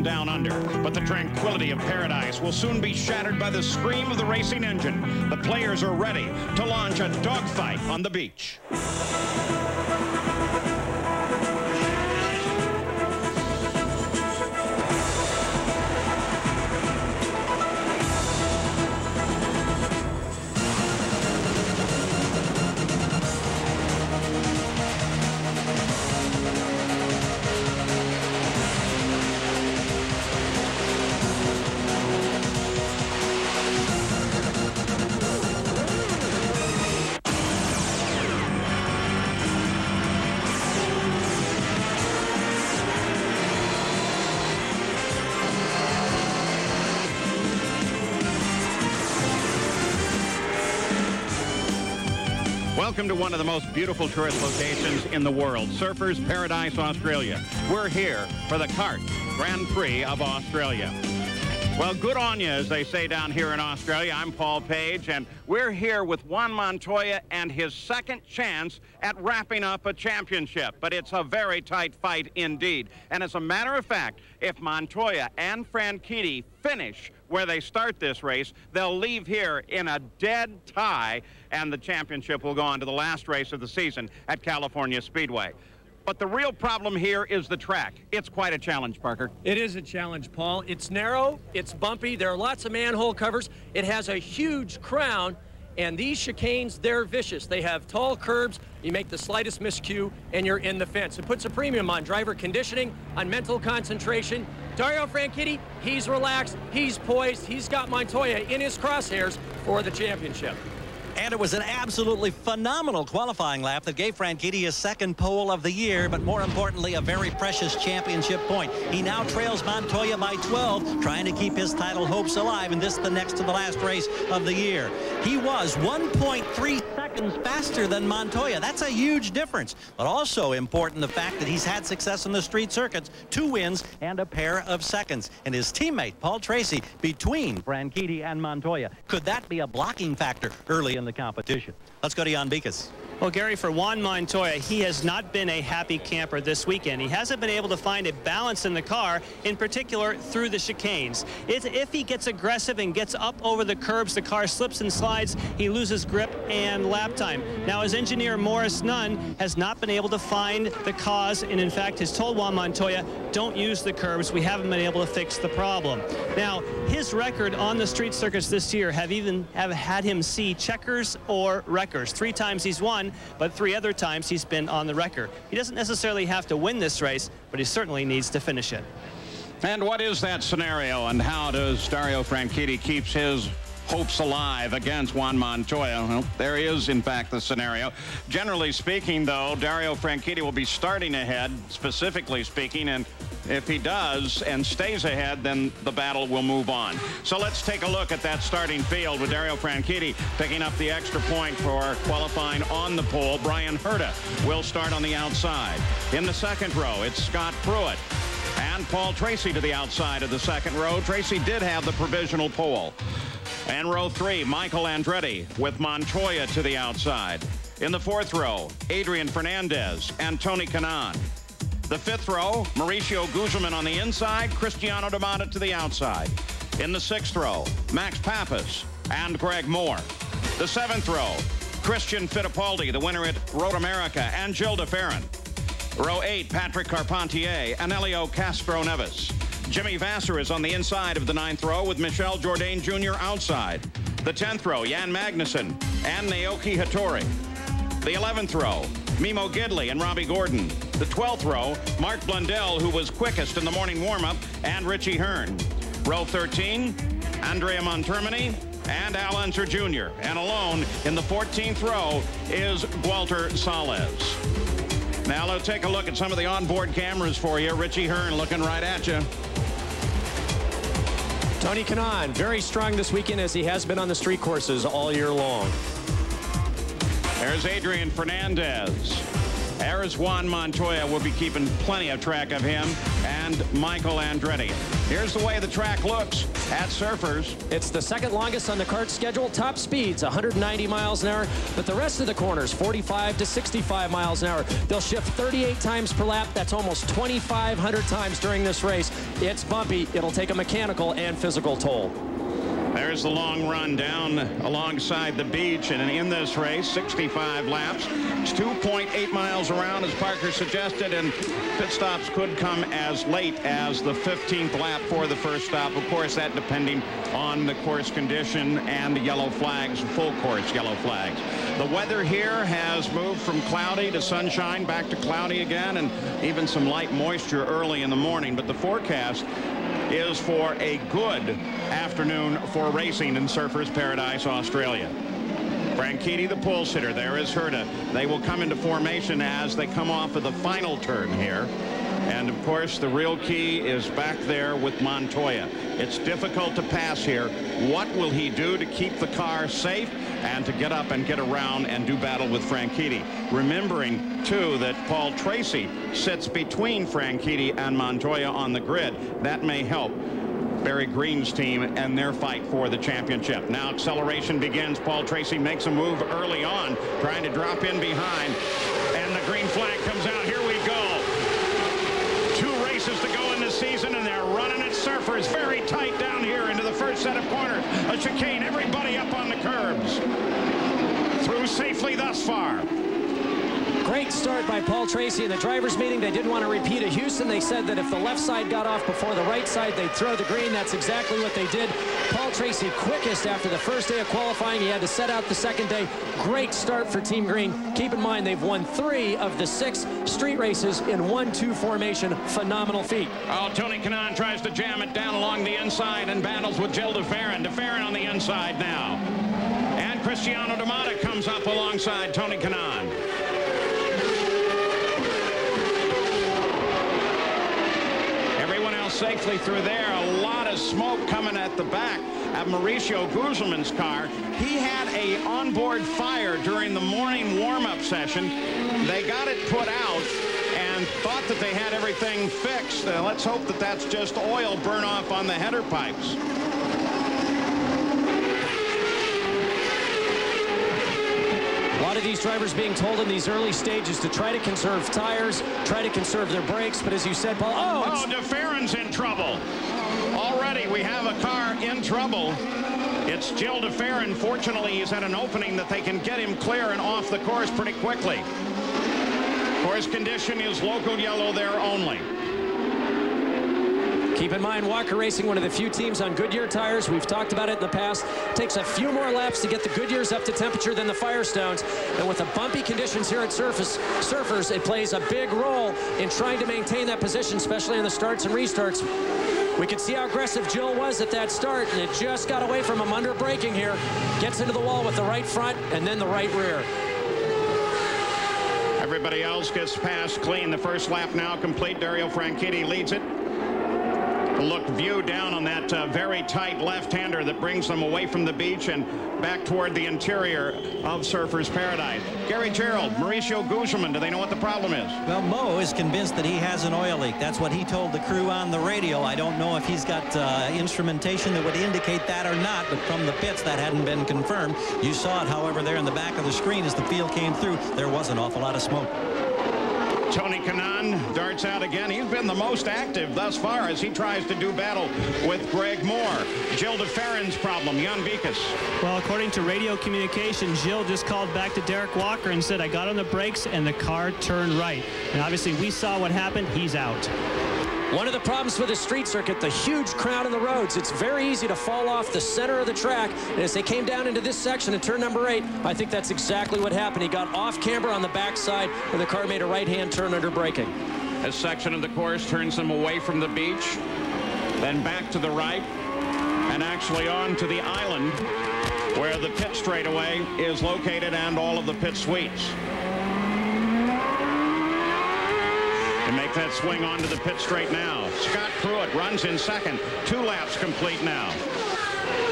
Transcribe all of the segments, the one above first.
land down under. But the tranquility of paradise will soon be shattered by the scream of the racing engine. The players are ready to launch a dogfight on the beach. Welcome to one of the most beautiful tourist locations in the world, Surfers Paradise, Australia. We're here for the Kart Grand Prix of Australia. Well, good on you, as they say down here in Australia. I'm Paul Page, and we're here with Juan Montoya and his second chance at wrapping up a championship. But it's a very tight fight indeed. And as a matter of fact, if Montoya and Franchitti finish where they start this race, they'll leave here in a dead tie, and the championship will go on to the last race of the season at California Speedway. But the real problem here is the track. It's quite a challenge, Parker. It is a challenge, Paul. It's narrow, it's bumpy, there are lots of manhole covers. It has a huge crown, and these chicanes, they're vicious. They have tall curbs. You make the slightest miscue, and you're in the fence. It puts a premium on driver conditioning, on mental concentration. Dario Franchitti, he's relaxed, he's poised, he's got Montoya in his crosshairs for the championship. And it was an absolutely phenomenal qualifying lap that gave Franchitti his second pole of the year, but more importantly, a very precious championship point. He now trails Montoya by 12, trying to keep his title hopes alive, and this is the next to the last race of the year. He was 1.3 seconds faster than Montoya. That's a huge difference, but also important the fact that he's had success in the street circuits, 2 wins and a pair of seconds. And his teammate, Paul Tracy, between Franchitti and Montoya. Could that be a blocking factor early in the competition? Let's go to Jan Beekes. Well, Gary, for Juan Montoya, he has not been a happy camper this weekend. He hasn't been able to find a balance in the car, in particular through the chicanes. If he gets aggressive and gets up over the curbs, the car slips and slides, he loses grip and lap time. Now, his engineer, Morris Nunn, has not been able to find the cause, and in fact has told Juan Montoya, don't use the curbs. We haven't been able to fix the problem. Now, his record on the street circuits this year have had him see checkers or wreckers. 3 times he's won, but 3 other times he's been on the wrecker. He doesn't necessarily have to win this race, but he certainly needs to finish it. And what is that scenario, and how does Dario Franchitti keeps his hopes alive against Juan Montoya? Well, there is, in fact, the scenario. Generally speaking, though, Dario Franchitti will be starting ahead, specifically speaking, and if he does and stays ahead, then the battle will move on. So let's take a look at that starting field with Dario Franchitti picking up the extra point for qualifying on the pole. Brian Herta will start on the outside. In the second row, it's Scott Pruitt and Paul Tracy to the outside of the second row. Tracy did have the provisional pole. And row 3, Michael Andretti with Montoya to the outside. In the fourth row, Adrian Fernandez and Tony Kanaan. The fifth row, Mauricio Guzman on the inside, Cristiano Damata to the outside. In the sixth row, Max Pappas and Greg Moore. The seventh row, Christian Fittipaldi, the winner at Road America, and Gilles de Ferran. Row 8, Patrick Carpentier and Elio Castro Neves. Jimmy Vasser is on the inside of the ninth row with Michel Jourdain Jr. outside. The 10th row, Jan Magnussen and Naoki Hattori. The 11th row, Mimo Gidley and Robbie Gordon. The 12th row, Mark Blundell, who was quickest in the morning warm-up, and Richie Hearn. Row 13, Andrea Montermini and Al Unser Jr. And alone in the 14th row is Walter Salles. Now let's take a look at some of the onboard cameras for you. Richie Hearn looking right at you. Tony Kanaan, very strong this weekend as he has been on the street courses all year long. There's Adrian Fernandez. There's Juan Montoya. We'll be keeping plenty of track of him and Michael Andretti. Here's the way the track looks at Surfers. It's the second longest on the kart schedule. Top speeds 190 miles an hour, but the rest of the corners 45 to 65 miles an hour. They'll shift 38 times per lap. That's almost 2,500 times during this race. It's bumpy. It'll take a mechanical and physical toll. There's the long run down alongside the beach, and in this race, 65 laps. It's 2.8 miles around, as Parker suggested, and pit stops could come as late as the 15th lap for the first stop. Of course, that depending on the course condition and the yellow flags, full course yellow flags. The weather here has moved from cloudy to sunshine, back to cloudy again, and even some light moisture early in the morning, but the forecast is for a good afternoon for racing in Surfers Paradise, Australia. Franchitti, the pole sitter. There is Herta. They will come into formation as they come off of the final turn here. And, of course, the real key is back there with Montoya. It's difficult to pass here. What will he do to keep the car safe and to get up and get around and do battle with Franchitti? Remembering, too, that Paul Tracy sits between Franchitti and Montoya on the grid. That may help Barry Green's team and their fight for the championship. Now acceleration begins. Paul Tracy makes a move early on, trying to drop in behind. And the green flag comes out. Here we go. 2 races to go in this season, and they're running at Surfers very tight down here into the first set of corners. A chicane, everybody up on the curbs. Through safely thus far. Great start by Paul Tracy in the drivers' meeting. They didn't want to repeat at Houston. They said that if the left side got off before the right side, they'd throw the green. That's exactly what they did. Paul Tracy quickest after the first day of qualifying. He had to set out the second day. Great start for Team Green. Keep in mind, they've won 3 of the 6 street races in 1-2 formation. Phenomenal feat. Oh, Tony Kanaan tries to jam it down along the inside and battles with Gilles de Ferran. De Ferran on the inside now. And Cristiano D'Amata comes up alongside Tony Kanaan. Safely through there. A lot of smoke coming at the back of Mauricio Guzman's car. He had a onboard fire during the morning warm-up session. They got it put out and thought that they had everything fixed. Let's hope that that's just oil burn off on the header pipes. A lot of these drivers being told in these early stages to try to conserve tires, try to conserve their brakes, but as you said, Paul, oh, De Ferran's in trouble. Already we have a car in trouble. It's Gilles de Ferran. Fortunately, he's at an opening that they can get him clear and off the course pretty quickly. Course condition is local yellow there only. Keep in mind, Walker Racing, one of the few teams on Goodyear tires. We've talked about it in the past. Takes a few more laps to get the Goodyears up to temperature than the Firestones. And with the bumpy conditions here at Surfers, it plays a big role in trying to maintain that position, especially in the starts and restarts. We could see how aggressive Gilles was at that start, and it just got away from him under braking here. Gets into the wall with the right front and then the right rear. Everybody else gets past clean. The first lap now complete. Dario Franchitti leads it. Look, view down on that very tight left-hander that brings them away from the beach and back toward the interior of Surfers Paradise. Gary Gerald, Mauricio Guzman, do they know what the problem is? Well, Mo is convinced that he has an oil leak. That's what he told the crew on the radio. I don't know if he's got instrumentation that would indicate that or not, but from the pits that hadn't been confirmed. You saw it, however, there in the back of the screen as the field came through. There was an awful lot of smoke. Tony Kanaan darts out again. He's been the most active thus far as he tries to do battle with Greg Moore. Gilles de Ferran's problem, Jan Vikas. Well, according to radio communication, Gilles just called back to Derek Walker and said, I got on the brakes and the car turned right. And obviously we saw what happened. He's out. One of the problems with the street circuit, the huge crowd in the roads, it's very easy to fall off the center of the track. And as they came down into this section at turn number 8, I think that's exactly what happened. He got off camber on the backside, and the car made a right-hand turn under braking. This section of the course turns them away from the beach, then back to the right, and actually on to the island where the pit straightaway is located and all of the pit suites. To make that swing onto the pit straight now. Scott Pruitt runs in second. 2 laps complete now.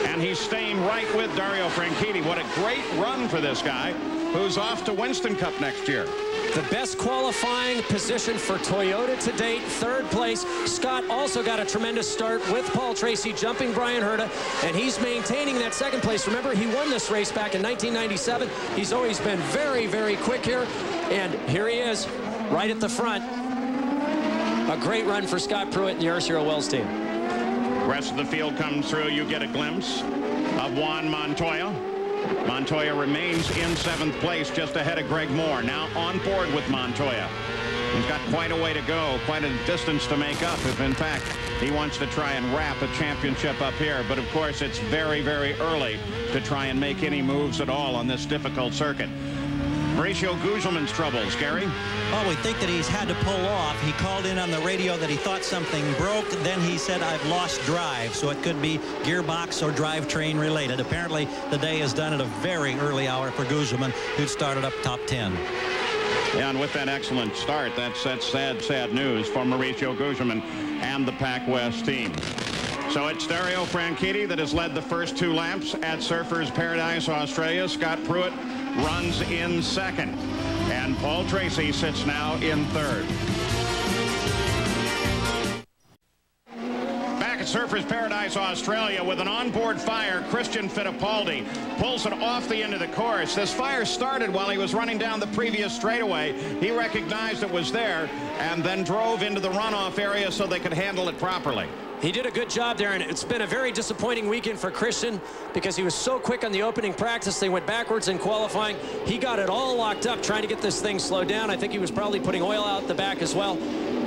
And he's staying right with Dario Franchitti. What a great run for this guy who's off to Winston Cup next year. The best qualifying position for Toyota to date, third place. Scott also got a tremendous start with Paul Tracy jumping Brian Herta, and he's maintaining that second place. Remember, he won this race back in 1997. He's always been very, very quick here, and here he is right at the front. A great run for Scott Pruitt and the Arcero Wells team. The rest of the field comes through. You get a glimpse of Juan Montoya. Montoya remains in 7th place, just ahead of Greg Moore. Now on board with Montoya. He's got quite a way to go, quite a distance to make up, if in fact he wants to try and wrap a championship up here. But of course, it's very, very early to try and make any moves at all on this difficult circuit. Mauricio Gugelmin's troubles, Gary? Well, we think that he's had to pull off. He called in on the radio that he thought something broke. Then he said, I've lost drive. So it could be gearbox or drivetrain related. Apparently, the day is done at a very early hour for Gugelmin, who started up top 10. Yeah, and with that excellent start, that's sad, sad news for Mauricio Gugelmin and the Pac West team. So it's Dario Franchitti that has led the first 2 laps at Surfers Paradise, Australia. Scott Pruitt runs in 2nd, and Paul Tracy sits now in 3rd. Back at Surfers Paradise, Australia, with an onboard fire, Christian Fittipaldi pulls it off the end of the course. This fire started while he was running down the previous straightaway. He recognized it was there and then drove into the runoff area so they could handle it properly. He did a good job there, and it's been a very disappointing weekend for Christian because he was so quick on the opening practice. They went backwards in qualifying. He got it all locked up trying to get this thing slowed down. I think he was probably putting oil out the back as well.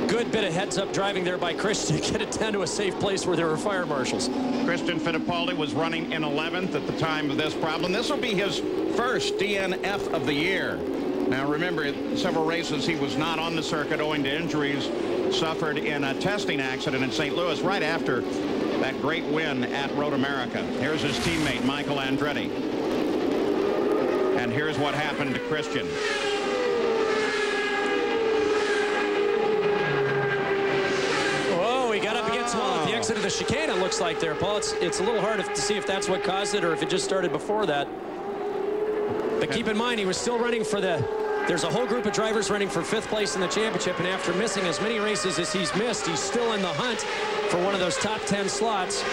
Good bit of heads-up driving there by Christian to get it down to a safe place where there were fire marshals. Christian Fittipaldi was running in 11th at the time of this problem. This will be his first DNF of the year. Now, remember, several races he was not on the circuit owing to injuries suffered in a testing accident in St. Louis right after that great win at Road America. Here's his teammate, Michael Andretti. And here's what happened to Christian. Whoa, he got up against Hall at the exit of the chicane, it looks like there, Paul. It's a little hard to see if that's what caused it or if it just started before that. But keep in mind, he was still running for there's a whole group of drivers running for 5th place in the championship, and after missing as many races as he's missed, he's still in the hunt for one of those top 10 slots.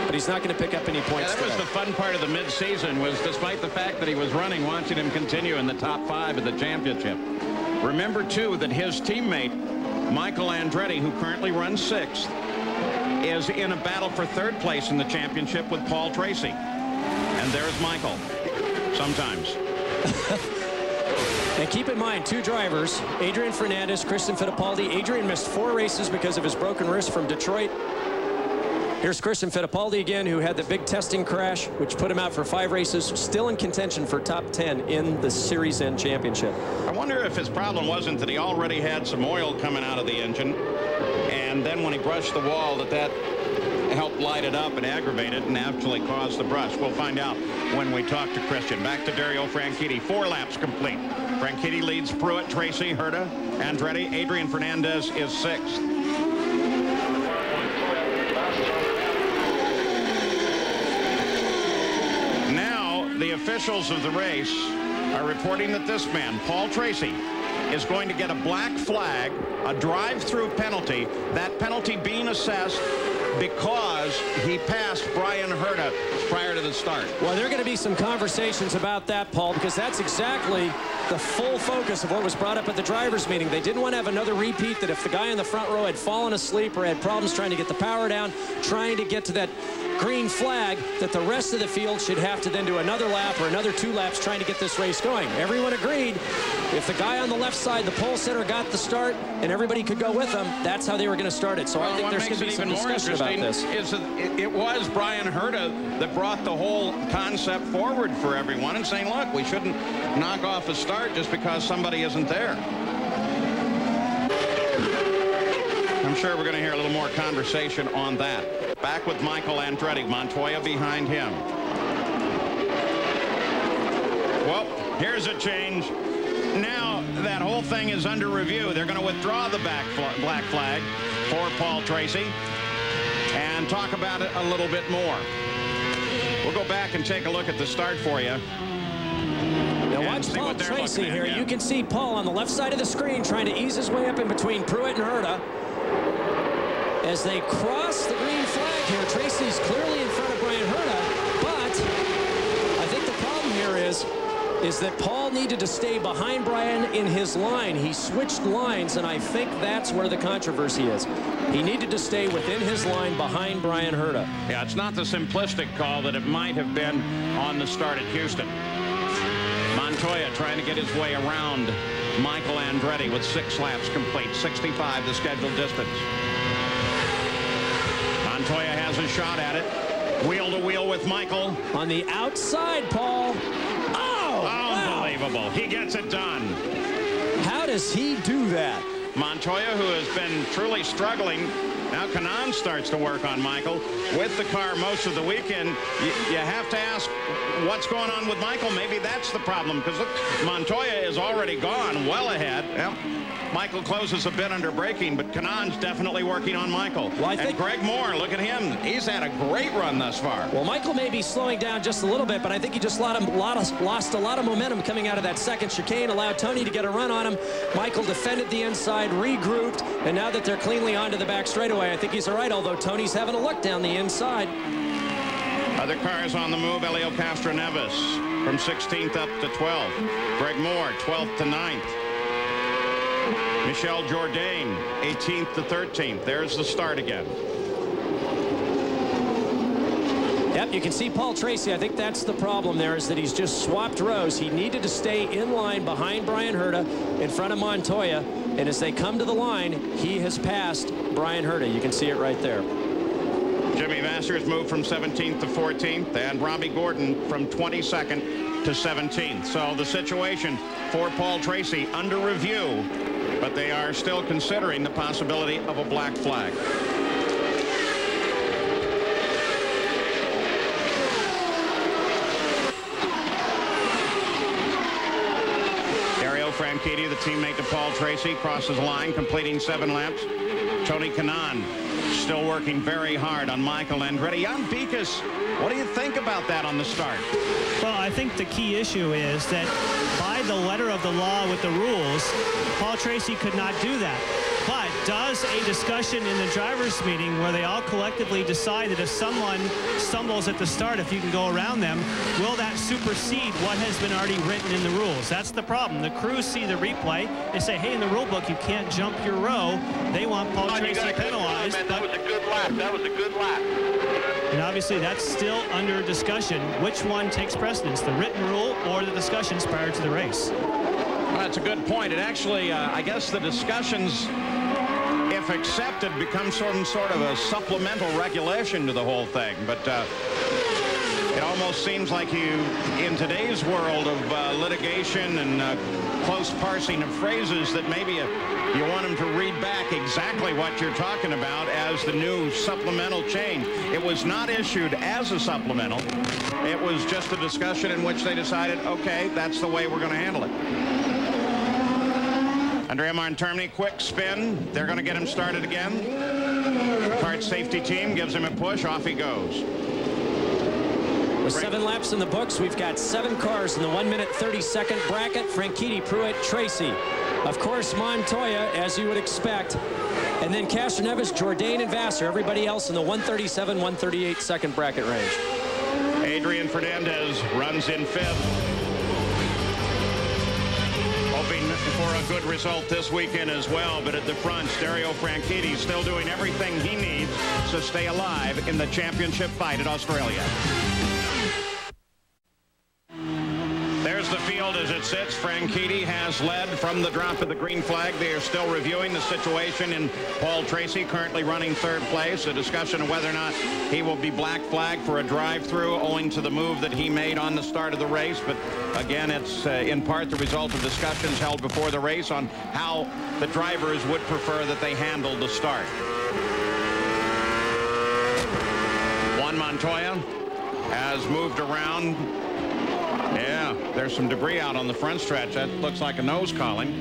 But he's not going to pick up any points. Yeah, that was the fun part of the midseason, was despite the fact that he was running, watching him continue in the top 5 of the championship. Remember, too, that his teammate, Michael Andretti, who currently runs 6th, is in a battle for 3rd place in the championship with Paul Tracy. And there's Michael. Sometimes. And keep in mind, 2 drivers, Adrian Fernandez, Christian Fittipaldi. Adrian missed 4 races because of his broken wrist from Detroit. Here's Christian Fittipaldi again, who had the big testing crash, which put him out for 5 races, still in contention for top 10 in the Series N championship. I wonder if his problem wasn't that he already had some oil coming out of the engine, and then when he brushed the wall, that helped light it up and aggravate it and actually caused the brush. We'll find out when we talk to Christian. Back to Dario Franchitti. 4 laps complete. Franchitti leads Pruitt, Tracy, Herta, Andretti. Adrian Fernandez is 6th. Now, the officials of the race are reporting that this man, Paul Tracy, is going to get a black flag, a drive-through penalty, that penalty being assessed because he passed Brian Herta prior to the start. Well, there are going to be some conversations about that, Paul, because that's exactly the full focus of what was brought up at the drivers' meeting. They didn't want to have another repeat that if the guy in the front row had fallen asleep or had problems trying to get the power down, trying to get to that green flag, that the rest of the field should have to then do another lap or another 2 laps trying to get this race going. Everyone agreed if the guy on the left side, the pole sitter, got the start and everybody could go with him, that's how they were going to start it. So I think there's going to be some discussion about this. It was Brian Herta that brought the whole concept forward for everyone and saying, look, we shouldn't knock off a start just because somebody isn't there. I'm sure we're going to hear a little more conversation on that. Back with Michael Andretti, Montoya behind him. Well, here's a change. Now that whole thing is under review. They're going to withdraw the black flag for Paul Tracy and talk about it a little bit more. We'll go back and take a look at the start for you. Now watch Paul Tracy here. You can see Paul on the left side of the screen trying to ease his way up in between Pruitt and Herta. As they cross the green flag here, Tracy's clearly in front of Brian Herta, but I think the problem here is that Paul needed to stay behind Brian in his line. He switched lines, and I think that's where the controversy is. He needed to stay within his line behind Brian Herta. Yeah, it's not the simplistic call that it might have been on the start at Houston. Montoya trying to get his way around Michael Andretti with 6 laps complete, 65 the scheduled distance. Montoya has a shot at it. Wheel to wheel with Michael. On the outside, Paul. Oh, unbelievable. Wow. He gets it done. How does he do that? Montoya, who has been truly struggling. Now Kanaan starts to work on Michael with the car most of the weekend. You have to ask what's going on with Michael. Maybe that's the problem, because look, Montoya is already gone well ahead. Yep. Michael closes a bit under braking, but Kanaan's definitely working on Michael. Well, I think Greg Moore, look at him. He's had a great run thus far. Well, Michael may be slowing down just a little bit, but I think he just lost a lot of momentum coming out of that second chicane, allowed Tony to get a run on him. Michael defended the inside, regrouped, and now that they're cleanly onto the back straightaway, I think he's all right, although Tony's having a look down the inside. Other cars on the move. Elio Castroneves from 16th up to 12th. Greg Moore, 12th to 9th. Michel Jourdain, 18th to 13th. There's the start again. Yep, you can see Paul Tracy. I think that's the problem there, is that he's just swapped rows. He needed to stay in line behind Brian Herta in front of Montoya. And as they come to the line, he has passed Brian Herta. You can see it right there. Jimmy Vasser's moved from 17th to 14th, and Robbie Gordon from 22nd to 17th. So the situation for Paul Tracy under review, but they are still considering the possibility of a black flag. Dario Franchitti, the teammate to Paul Tracy, crosses the line, completing 7 laps. Tony Kanaan still working very hard on Michael Andretti. Jan Beekes, what do you think about that on the start? Well, I think the key issue is that by the letter of the law with the rules, Paul Tracy could not do that. But does a discussion in the drivers' meeting where they all collectively decide that if someone stumbles at the start, if you can go around them, will that supersede what has been already written in the rules? That's the problem. The crews see the replay. They say, hey, in the rule book, you can't jump your row. They want Paul Tracy penalized. That was a good lap. That was a good lap. And obviously, that's still under discussion. Which one takes precedence, the written rule or the discussions prior to the race? Well, that's a good point. It actually, I guess the discussions, if accepted, become sort of a supplemental regulation to the whole thing. But it almost seems like in today's world of litigation and close parsing of phrases, that maybe you want them to read back exactly what you're talking about as the new supplemental change. It was not issued as a supplemental. It was just a discussion in which they decided, okay, that's the way we're going to handle it. Andrea Martin, quick spin. They're going to get him started again. Kart safety team gives him a push. Off he goes. With 7 laps in the books, we've got 7 cars in the 1-minute 30-second bracket. Franchitti, Pruitt, Tracy. Of course, Montoya, as you would expect. And then Castroneves, Jourdain, and Vasser. Everybody else in the 137, 138 second bracket range. Adrian Fernandez runs in 5th. Hoping for a good result this weekend as well, but at the front, Dario Franchitti still doing everything he needs to stay alive in the championship fight at Australia. There's the field as it sits. Franchitti has led from the drop of the green flag. They are still reviewing the situation in Paul Tracy, currently running 3rd place. A discussion of whether or not he will be black flagged for a drive-through owing to the move that he made on the start of the race. But again, it's in part the result of discussions held before the race on how the drivers would prefer that they handle the start. Juan Montoya has moved around. Yeah, there's some debris out on the front stretch. That looks like a nose calling.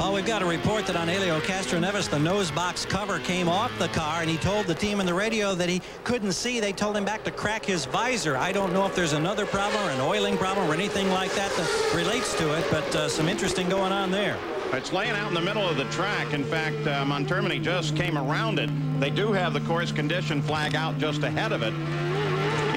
Well, we've got a report that on Helio Castroneves, the nose box cover came off the car, and he told the team in the radio that he couldn't see. They told him back to crack his visor. I don't know if there's another problem or an oiling problem or anything like that that relates to it, but some interesting going on there. It's laying out in the middle of the track. In fact, Montermini just came around it. They do have the course condition flag out just ahead of it.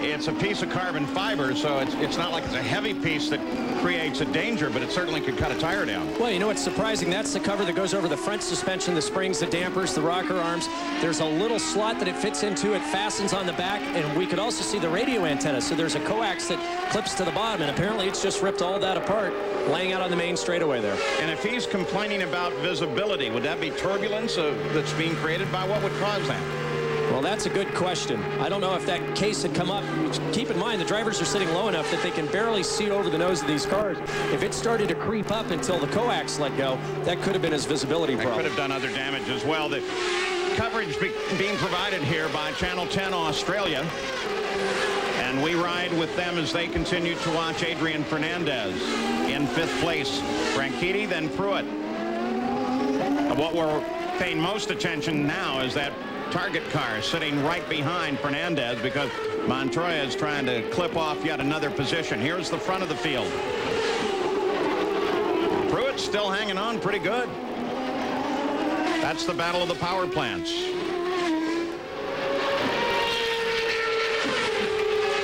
It's a piece of carbon fiber, so it's not like it's a heavy piece that creates a danger, but it certainly could cut a tire down. Well, you know what's surprising? That's the cover that goes over the front suspension, the springs, the dampers, the rocker arms. There's a little slot that it fits into. It fastens on the back, and we could also see the radio antenna. So there's a coax that clips to the bottom, and apparently it's just ripped all that apart, laying out on the main straightaway there. And if he's complaining about visibility, would that be turbulence that's being created by what would cause that? Well, that's a good question. I don't know if that case had come up. Keep in mind, the drivers are sitting low enough that they can barely see over the nose of these cars. If it started to creep up until the coax let go, that could have been his visibility problem. That could have done other damage as well. The coverage being provided here by Channel 10 Australia. And we ride with them as they continue to watch Adrian Fernandez in 5th place. Franchitti, then Pruitt. And what we're paying most attention now is that target car sitting right behind Fernandez because Montoya is trying to clip off yet another position. Here's the front of the field. Pruitt's still hanging on pretty good. That's the battle of the power plants.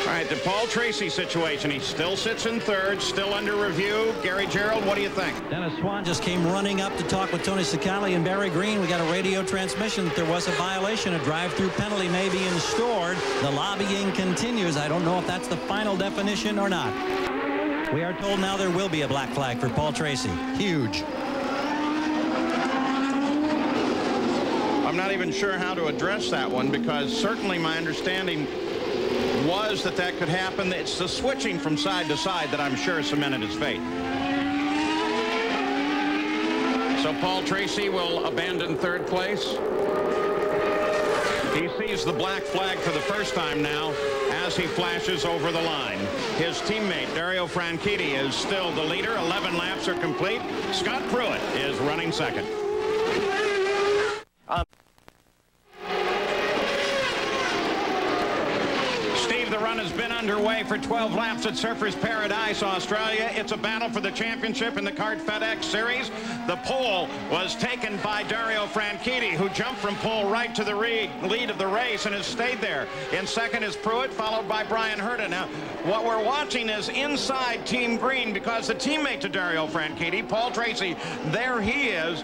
All right, the Paul Tracy situation. He still sits in 3rd, still under review. Gary Gerald, what do you think? Dennis Swan just came running up to talk with Tony Cicali and Barry Green. We got a radio transmission that there was a violation. A drive-through penalty may be instaured. The lobbying continues. I don't know if that's the final definition or not. We are told now there will be a black flag for Paul Tracy. Huge. I'm not even sure how to address that one because certainly my understanding was that could happen. It's the switching from side to side that I'm sure cemented his fate. So Paul Tracy will abandon 3rd place. He sees the black flag for the first time now as he flashes over the line. His teammate Dario Franchitti is still the leader. 11 laps are complete. Scott Pruitt is running 2nd. The run has been underway for 12 laps at Surfers Paradise, Australia. It's a battle for the championship in the Kart FedEx Series. The pole was taken by Dario Franchitti, who jumped from pole right to the lead of the race and has stayed there. In 2nd is Pruitt, followed by Brian Herta. Now, what we're watching is inside Team Green because the teammate to Dario Franchitti, Paul Tracy, there he is,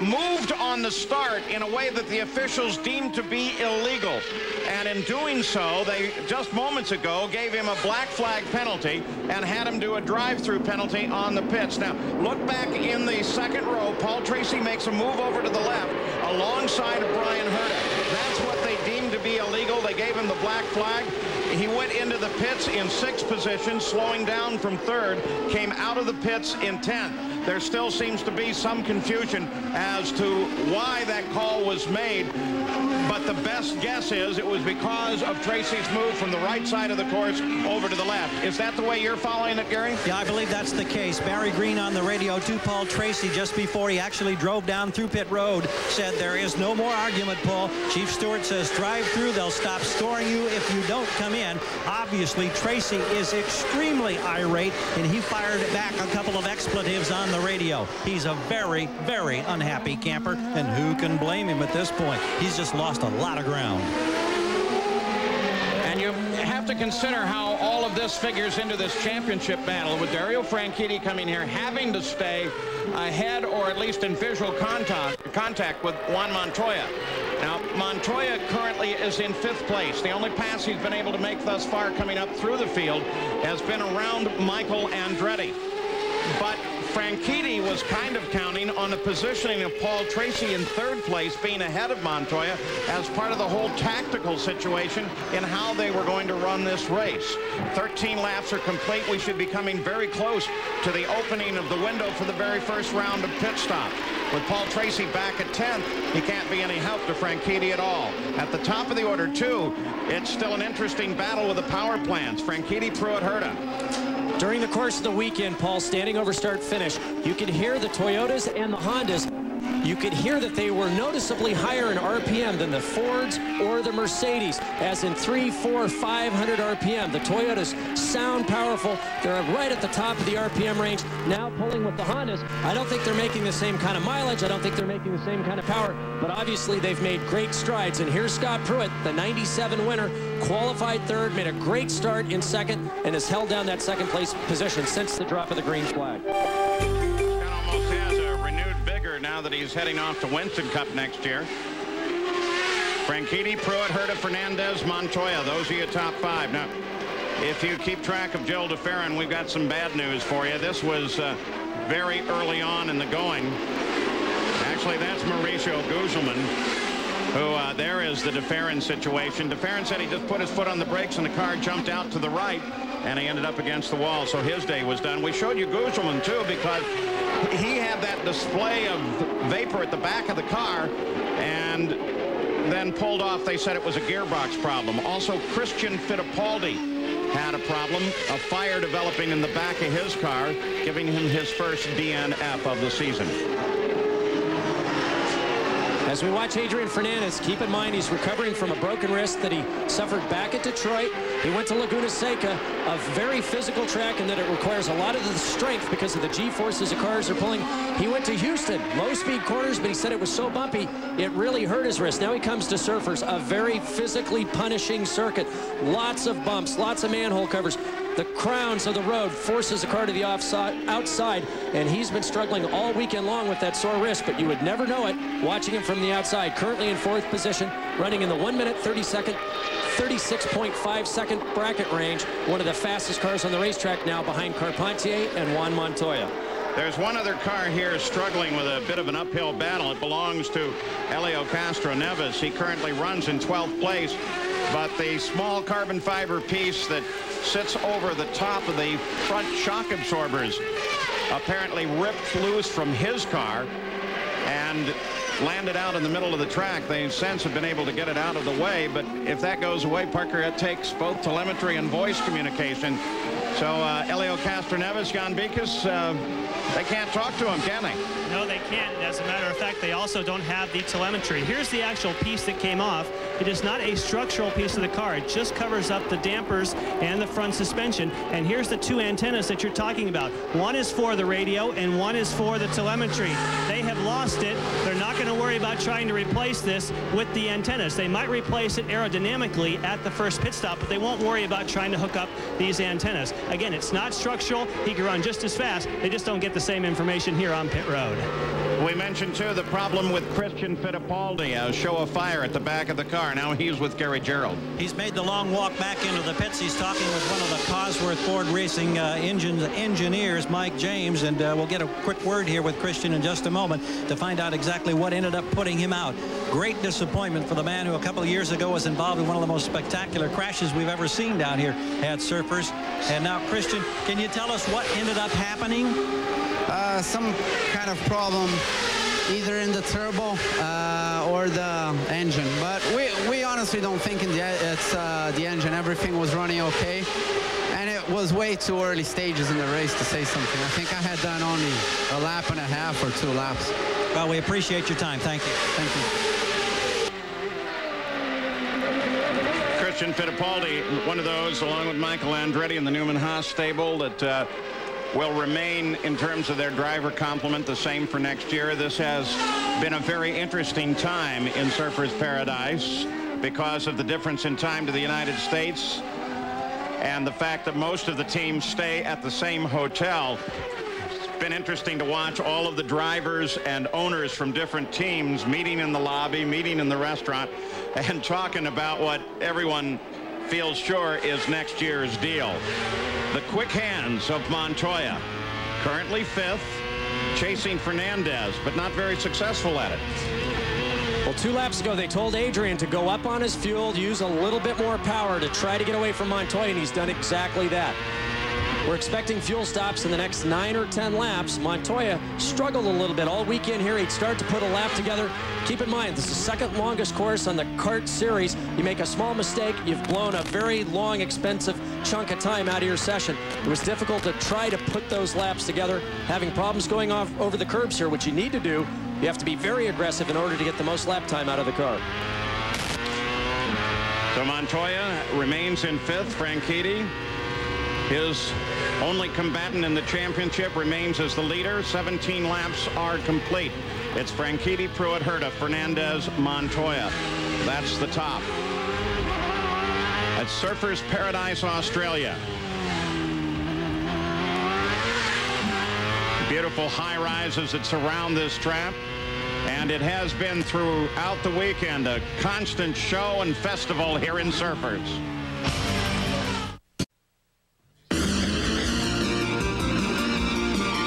moved on the start in a way that the officials deemed to be illegal. And in doing so, they just moments ago gave him a black flag penalty and had him do a drive-through penalty on the pits. Now, look back in the 2nd row. Paul Tracy makes a move over to the left alongside of Brian Herta. That's what they deemed to be illegal. They gave him the black flag. He went into the pits in 6th position, slowing down from 3rd, came out of the pits in 10th. There still seems to be some confusion as to why that call was made, but the best guess is it was because of Tracy's move from the right side of the course over to the left. Is that the way you're following it, Gary? Yeah, I believe that's the case. Barry Green on the radio to Paul Tracy just before he actually drove down through pit road said there is no more argument, Paul. Chief Stewart says drive through. They'll stop scoring you if you don't come in. Obviously, Tracy is extremely irate, and he fired back a couple of expletives on the radio. He's a very, very unhappy camper, and who can blame him at this point? He's just lost a lot of ground. And you have to consider how all of this figures into this championship battle with Dario Franchitti coming here, having to stay ahead or at least in visual contact with Juan Montoya. Now, Montoya currently is in 5th place. The only pass he's been able to make thus far coming up through the field has been around Michael Andretti. But Franchitti was kind of counting on the positioning of Paul Tracy in 3rd place being ahead of Montoya as part of the whole tactical situation in how they were going to run this race. 13 laps are complete. We should be coming very close to the opening of the window for the very first round of pit stop. With Paul Tracy back at 10th, he can't be any help to Franchitti at all. At the top of the order, too, it's still an interesting battle with the power plants. Franchitti, Pruitt, Herta. During the course of the weekend, Paul, standing over start finish, you could hear the Toyotas and the Hondas. You could hear that they were noticeably higher in RPM than the Fords or the Mercedes, as in 300, 400, 500 RPM. The Toyotas sound powerful. They're right at the top of the RPM range. Now pulling with the Hondas. I don't think they're making the same kind of mileage. I don't think they're making the same kind of power, but obviously they've made great strides. And here's Scott Pruitt, the 97 winner, qualified third, made a great start in second, and has held down that second place position since the drop of the green flag. Now that he's heading off to Winston Cup next year. Franchitti, Pruitt, Herta, Fernandez, Montoya. Those are your top five. Now, if you keep track of Joel DeFerrin, we've got some bad news for you. This was very early on in the going. Actually, that's Mauricio Gugelmin, who there is the DeFerrin situation. DeFerrin said he just put his foot on the brakes and the car jumped out to the right, and he ended up against the wall, so his day was done. We showed you Gugelmin, too, because he had that display of vapor at the back of the car and then pulled off. They said it was a gearbox problem. Also, Christian Fittipaldi had a problem, a fire developing in the back of his car, giving him his first DNF of the season. As we watch Adrian Fernandez, keep in mind he's recovering from a broken wrist that he suffered back at Detroit. He went to Laguna Seca, a very physical track, and that it requires a lot of the strength because of the G-forces the cars are pulling. He went to Houston, low-speed corners, but he said it was so bumpy, it really hurt his wrist. Now he comes to Surfers, a very physically punishing circuit. Lots of bumps, lots of manhole covers. The crowns of the road forces the car to the outside, and he's been struggling all weekend long with that sore wrist, but you would never know it watching him from the outside. Currently in fourth position, running in the 1 minute 36.5 second bracket range. One of the fastest cars on the racetrack now, behind Carpentier and Juan Montoya. There's one other car here struggling with a bit of an uphill battle. It belongs to Helio Castroneves. He currently runs in 12th place, but the small carbon fiber piece that sits over the top of the front shock absorbers apparently ripped loose from his car and landed out in the middle of the track. They since have been able to get it out of the way, but if that goes away, Parker, it takes both telemetry and voice communication. So Helio Castroneves, Jan Beekes, they can't talk to him, can they? No, they can't. As a matter of fact, they also don't have the telemetry. Here's the actual piece that came off. It is not a structural piece of the car. It just covers up the dampers and the front suspension. And here's the two antennas that you're talking about. One is for the radio and one is for the telemetry. They have lost it. They're not going to worry about trying to replace this with the antennas. They might replace it aerodynamically at the first pit stop, but they won't worry about trying to hook up these antennas. Again, it's not structural. He can run just as fast. They just don't get the same information here on pit road. We mentioned, too, the problem with Christian Fittipaldi, a show of fire at the back of the car. Now he's with Gary Gerald. He's made the long walk back into the pits. He's talking with one of the Cosworth Ford Racing engineers, Mike James, and we'll get a quick word here with Christian in just a moment to find out exactly what ended up putting him out. Great disappointment for the man who a couple of years ago was involved in one of the most spectacular crashes we've ever seen down here at Surfers. And now, Christian, can you tell us what ended up happening? Some kind of problem either in the turbo or the engine, but we honestly don't think it's the engine. Everything was running okay, and it was way too early stages in the race to say something. I think I had done only a lap and a half or 2 laps. Well, we appreciate your time. Thank you. Thank you. Christian Fittipaldi, one of those, along with Michael Andretti in the Newman-Haas stable, that will remain in terms of their driver complement the same for next year. This has been a very interesting time in Surfers Paradise because of the difference in time to the United States and the fact that most of the teams stay at the same hotel. It's been interesting to watch all of the drivers and owners from different teams meeting in the lobby, meeting in the restaurant, and talking about what everyone feels sure is next year's deal. The quick hands of Montoya, currently 5th, chasing Fernandez, but not very successful at it. Well, 2 laps ago, they told Adrian to go up on his fuel, use a little bit more power to try to get away from Montoya, and he's done exactly that. We're expecting fuel stops in the next 9 or 10 laps. Montoya struggled a little bit all weekend here. He'd start to put a lap together. Keep in mind, this is the second longest course on the kart series. You make a small mistake, you've blown a very long, expensive chunk of time out of your session. It was difficult to try to put those laps together. Having problems going off over the curbs here, which you need to do, you have to be very aggressive in order to get the most lap time out of the car. So Montoya remains in 5th. Franchitti, his only combatant in the championship, remains as the leader. 17 laps are complete. It's Franchitti, Pruitt, Herta, Fernandez, Montoya. That's the top. At Surfers Paradise, Australia. Beautiful high rises that surround this track. And it has been throughout the weekend a constant show and festival here in Surfers.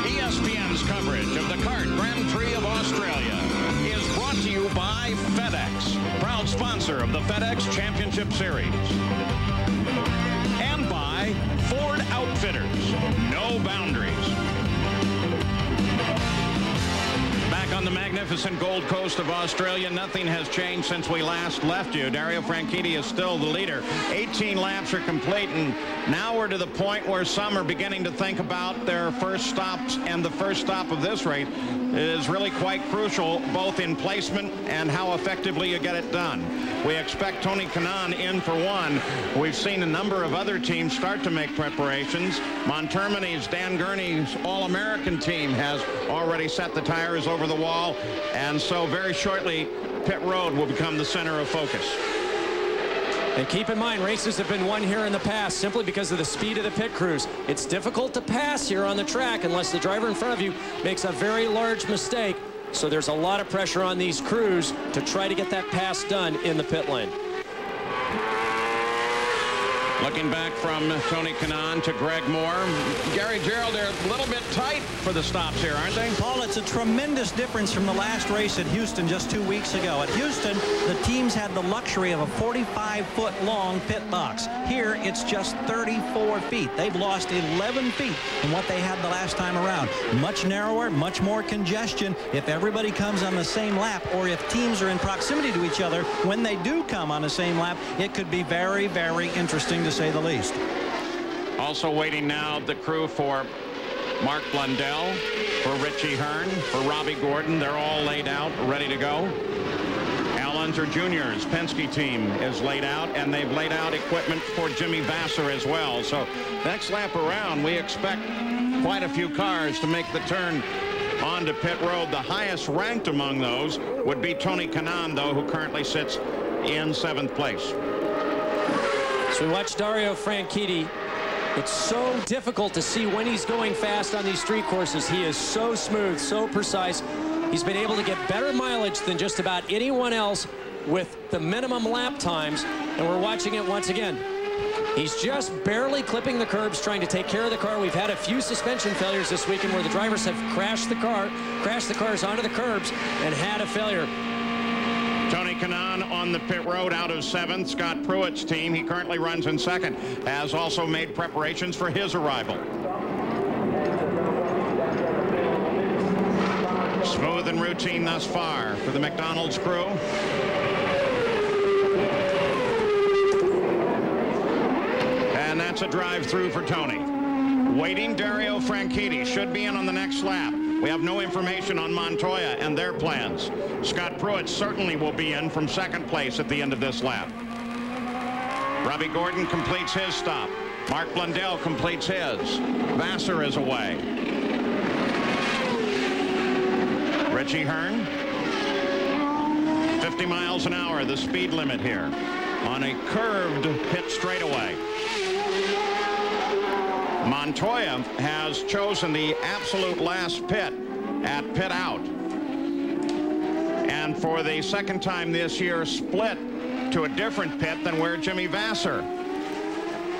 ESPN's coverage of the Kart Grand Prix of Australia is brought to you by FedEx, proud sponsor of the FedEx Championship Series. And by Ford Outfitters, no boundaries. On the magnificent Gold Coast of Australia, nothing has changed since we last left you. Dario Franchitti is still the leader. 18 laps are complete, and now we're to the point where some are beginning to think about their first stops, and the first stop of this race is really quite crucial, both in placement and how effectively you get it done. We expect Tony Kanaan in for one. We've seen a number of other teams start to make preparations. Montermini's Dan Gurney's All-American team has already set the tires over the wall, and so very shortly pit road will become the center of focus. And keep in mind, races have been won here in the past simply because of the speed of the pit crews. It's difficult to pass here on the track unless the driver in front of you makes a very large mistake. So there's a lot of pressure on these crews to try to get that pass done in the pit lane. Looking back from Tony Kanaan to Greg Moore. Gary Gerald, they're a little bit tight for the stops here, aren't they? Paul, it's a tremendous difference from the last race at Houston just 2 weeks ago. At Houston, the teams had the luxury of a 45-foot-long pit box. Here, it's just 34 feet. They've lost 11 feet from what they had the last time around. Much narrower, much more congestion. If everybody comes on the same lap, or if teams are in proximity to each other, when they do come on the same lap, it could be very, very interesting to say the least. Also waiting now, the crew for Mark Blundell, for Richie Hearn, for Robbie Gordon. They're all laid out, ready to go. Al Unser Jr.'s Penske team is laid out, and they've laid out equipment for Jimmy Vasser as well. So next lap around, we expect quite a few cars to make the turn onto pit road. The highest ranked among those would be Tony Kanaan, though, who currently sits in 7th place. So we watch Dario Franchitti. It's so difficult to see when he's going fast on these street courses. He is so smooth, so precise. He's been able to get better mileage than just about anyone else with the minimum lap times, and we're watching it once again. He's just barely clipping the curbs, trying to take care of the car. We've had a few suspension failures this weekend where the drivers have crashed the cars onto the curbs and had a failure. Tony Kanaan on the pit road out of 7th. Scott Pruitt's team, he currently runs in 2nd, has also made preparations for his arrival. Smooth and routine thus far for the McDonald's crew. And that's a drive-through for Tony. Waiting, Dario Franchitti should be in on the next lap. We have no information on Montoya and their plans. Scott Pruitt certainly will be in from 2nd place at the end of this lap. Robbie Gordon completes his stop. Mark Blundell completes his. Vasser is away. Richie Hearn. 50 miles an hour, the speed limit here on a curved pit straightaway. Montoya has chosen the absolute last pit at pit out, and for the 2nd time this year split to a different pit than where Jimmy Vasser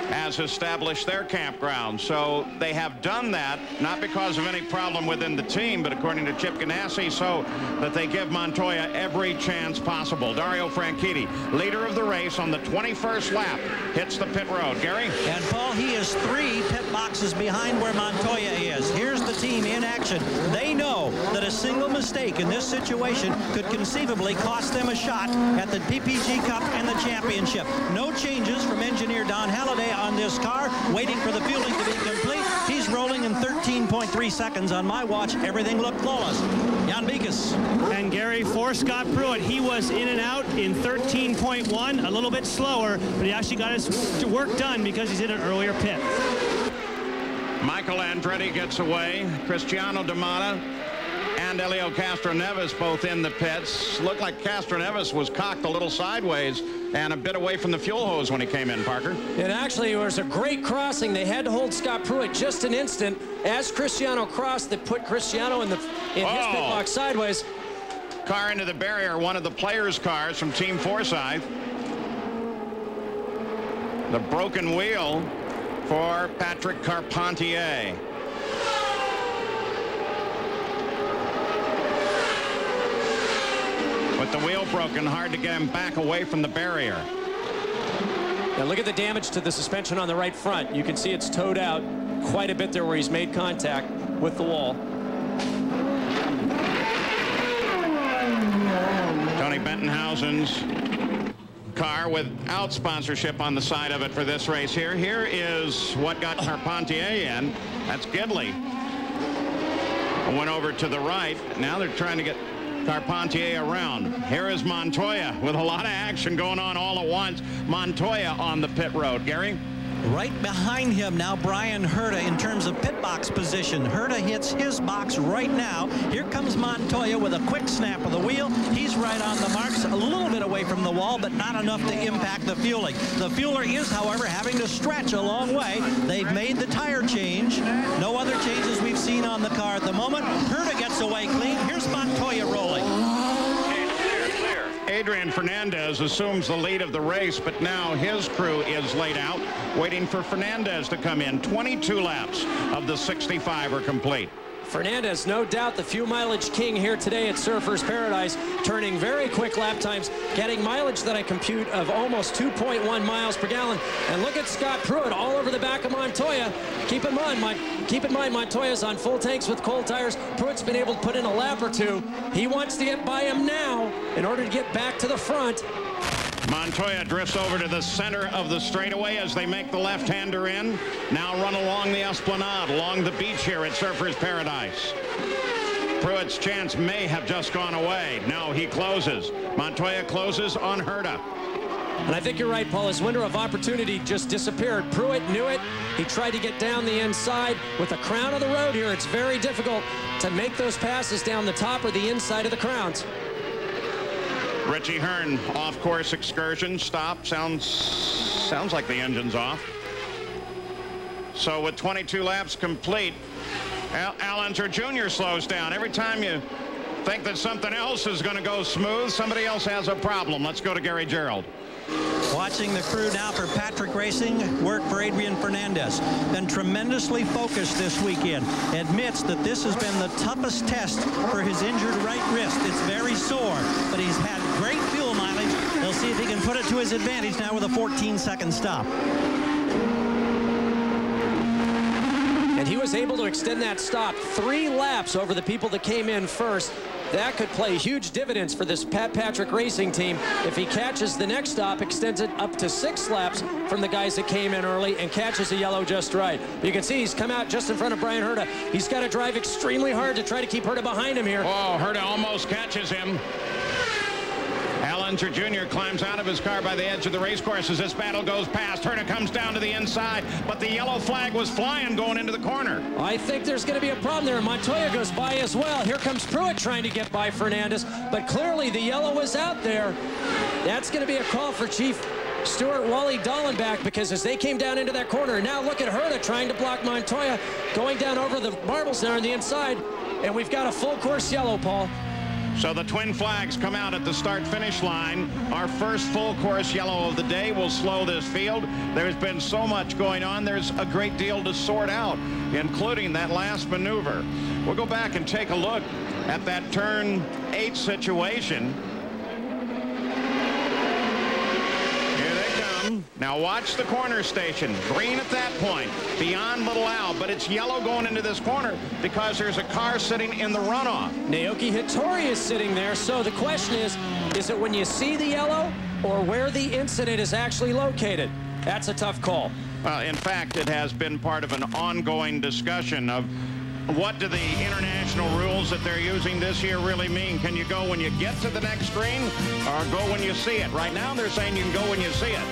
has established their campground. So they have done that, not because of any problem within the team, but according to Chip Ganassi, so that they give Montoya every chance possible. Dario Franchitti, leader of the race on the 21st lap, hits the pit road. Gary? And Paul, he is 3 pit boxes behind where Montoya is. Here's the team in action. They know that a single mistake in this situation could conceivably cost them a shot at the PPG Cup and the championship. No changes from engineer Don Halliday on this car, waiting for the fueling to be complete. He's rolling in 13.3 seconds on my watch. Everything looked flawless. Jan Beekes. And Gary, for Scott Pruitt, he was in and out in 13.1, a little bit slower, but he actually got his work done because he's in an earlier pit. Michael Andretti gets away. Cristiano D'Amata and Elio Castroneves both in the pits. Looked like Castroneves was cocked a little sideways and a bit away from the fuel hose when he came in, Parker. And actually, it was a great crossing. They had to hold Scott Pruitt just an instant. As Cristiano crossed, they put Cristiano in his pit box sideways. Car into the barrier, one of the players' cars from Team Forsyth. The broken wheel for Patrick Carpentier. With the wheel broken, hard to get him back away from the barrier. Now look at the damage to the suspension on the right front. You can see it's towed out quite a bit there where he's made contact with the wall. Tony Bentonhausen's car without sponsorship on the side of it for this race here. Here is what got Carpentier in. That's Gidley. Went over to the right. Now they're trying to get Carpentier around. Here is Montoya with a lot of action going on all at once. Montoya on the pit road. Gary? Right behind him now, Brian Herta in terms of pit box position. Herta hits his box right now. Here comes Montoya with a quick snap of the wheel. He's right on the marks, a little bit away from the wall, but not enough to impact the fueling. The fueler is, however, having to stretch a long way. They've made the tire change. No other changes we've seen on the car at the moment. Herta gets away clean. Here's Montoya rolling. Adrian Fernandez assumes the lead of the race, but now his crew is laid out, waiting for Fernandez to come in. 22 laps of the 65 are complete. Fernandez, no doubt the fuel mileage king here today at Surfers Paradise, turning very quick lap times, getting mileage that I compute of almost 2.1 miles per gallon. And look at Scott Pruitt all over the back of Montoya. Keep in mind, Montoya's on full tanks with cold tires. Pruitt's been able to put in a lap or two. He wants to get by him now in order to get back to the front. Montoya drifts over to the center of the straightaway as they make the left-hander in. Now run along the Esplanade, along the beach here at Surfers Paradise. Pruitt's chance may have just gone away. No, he closes. Montoya closes on Herta. And I think you're right, Paul. His window of opportunity just disappeared. Pruitt knew it. He tried to get down the inside. With the crown of the road here, it's very difficult to make those passes down the top or the inside of the crowns. Richie Hearn, off-course excursion, stop. Sounds like the engine's off. So with 22 laps complete, Al Unser Jr. slows down. Every time you think that something else is going to go smooth, somebody else has a problem. Let's go to Gary Gerald. Watching the crew now for Patrick Racing, work for Adrian Fernandez. Been tremendously focused this weekend. Admits that this has been the toughest test for his injured right wrist. It's very sore, but he's had great fuel mileage. He'll see if he can put it to his advantage now with a 14-second stop. And he was able to extend that stop 3 laps over the people that came in first. That could play huge dividends for this Pat Patrick Racing team. If he catches the next stop, extends it up to 6 laps from the guys that came in early and catches a yellow just right. You can see he's come out just in front of Brian Herta. He's got to drive extremely hard to try to keep Herta behind him here. Oh, Herta almost catches him. Al Unser Jr. climbs out of his car by the edge of the race course as this battle goes past. Herta comes down to the inside, but the yellow flag was flying going into the corner. I think there's going to be a problem there. Montoya goes by as well. Here comes Pruitt trying to get by Fernandez, but clearly the yellow was out there. That's going to be a call for Chief Stuart Wally Dallenbach, because as they came down into that corner, now look at Herta trying to block Montoya, going down over the marbles there on the inside, and we've got a full course yellow, Paul. So the twin flags come out at the start-finish line. Our first full course yellow of the day will slow this field. There's been so much going on. There's a great deal to sort out, including that last maneuver. We'll go back and take a look at that turn 8 situation. Here they come. Now watch the corner station. Green at that point, beyond Little Al, but it's yellow going into this corner because there's a car sitting in the runoff. Naoki Hattori is sitting there, so the question is it when you see the yellow or where the incident is actually located? That's a tough call. Well, in fact, it has been part of an ongoing discussion of what do the international rules that they're using this year really mean? Can you go when you get to the next screen or go when you see it? Right now, they're saying you can go when you see it.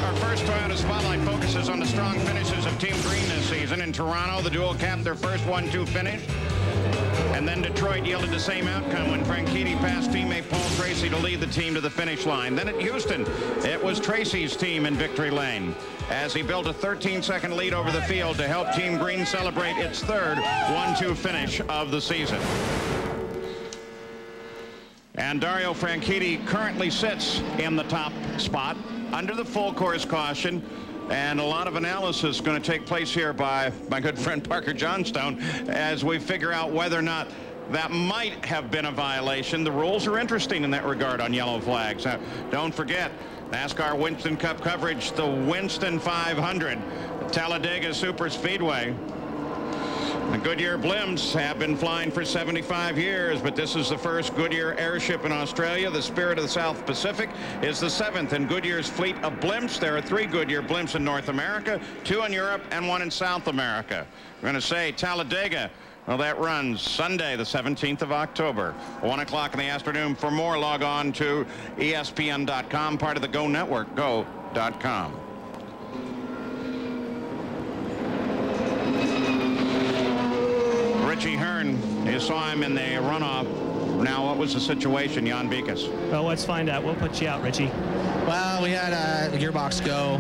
Our first Toyota Spotlight focuses on the strong finishes of Team Green this season. In Toronto, the dual capped their first 1-2 finish. And then Detroit yielded the same outcome when Franchitti passed teammate Paul Tracy to lead the team to the finish line. Then at Houston, it was Tracy's team in victory lane as he built a 13-second lead over the field to help Team Green celebrate its third 1-2 finish of the season. And Dario Franchitti currently sits in the top spot under the full course caution. And a lot of analysis going to take place here by my good friend Parker Johnstone as we figure out whether or not that might have been a violation. The rules are interesting in that regard on yellow flags. Don't forget, NASCAR Winston Cup coverage, the Winston 500, Talladega Super Speedway. The Goodyear blimps have been flying for 75 years, but this is the first Goodyear airship in Australia. The Spirit of the South Pacific is the 7th in Goodyear's fleet of blimps. There are 3 Goodyear blimps in North America, 2 in Europe, and 1 in South America. We're going to say Talladega. Well, that runs Sunday, the 17th of October, 1 o'clock in the afternoon. For more, log on to ESPN.com, part of the Go Network, go.com. Richie Hearn, you saw him in the runoff. Now, what was the situation, Jan Beekes? Well, let's find out. We'll put you out, Richie. Well, we had a gearbox go.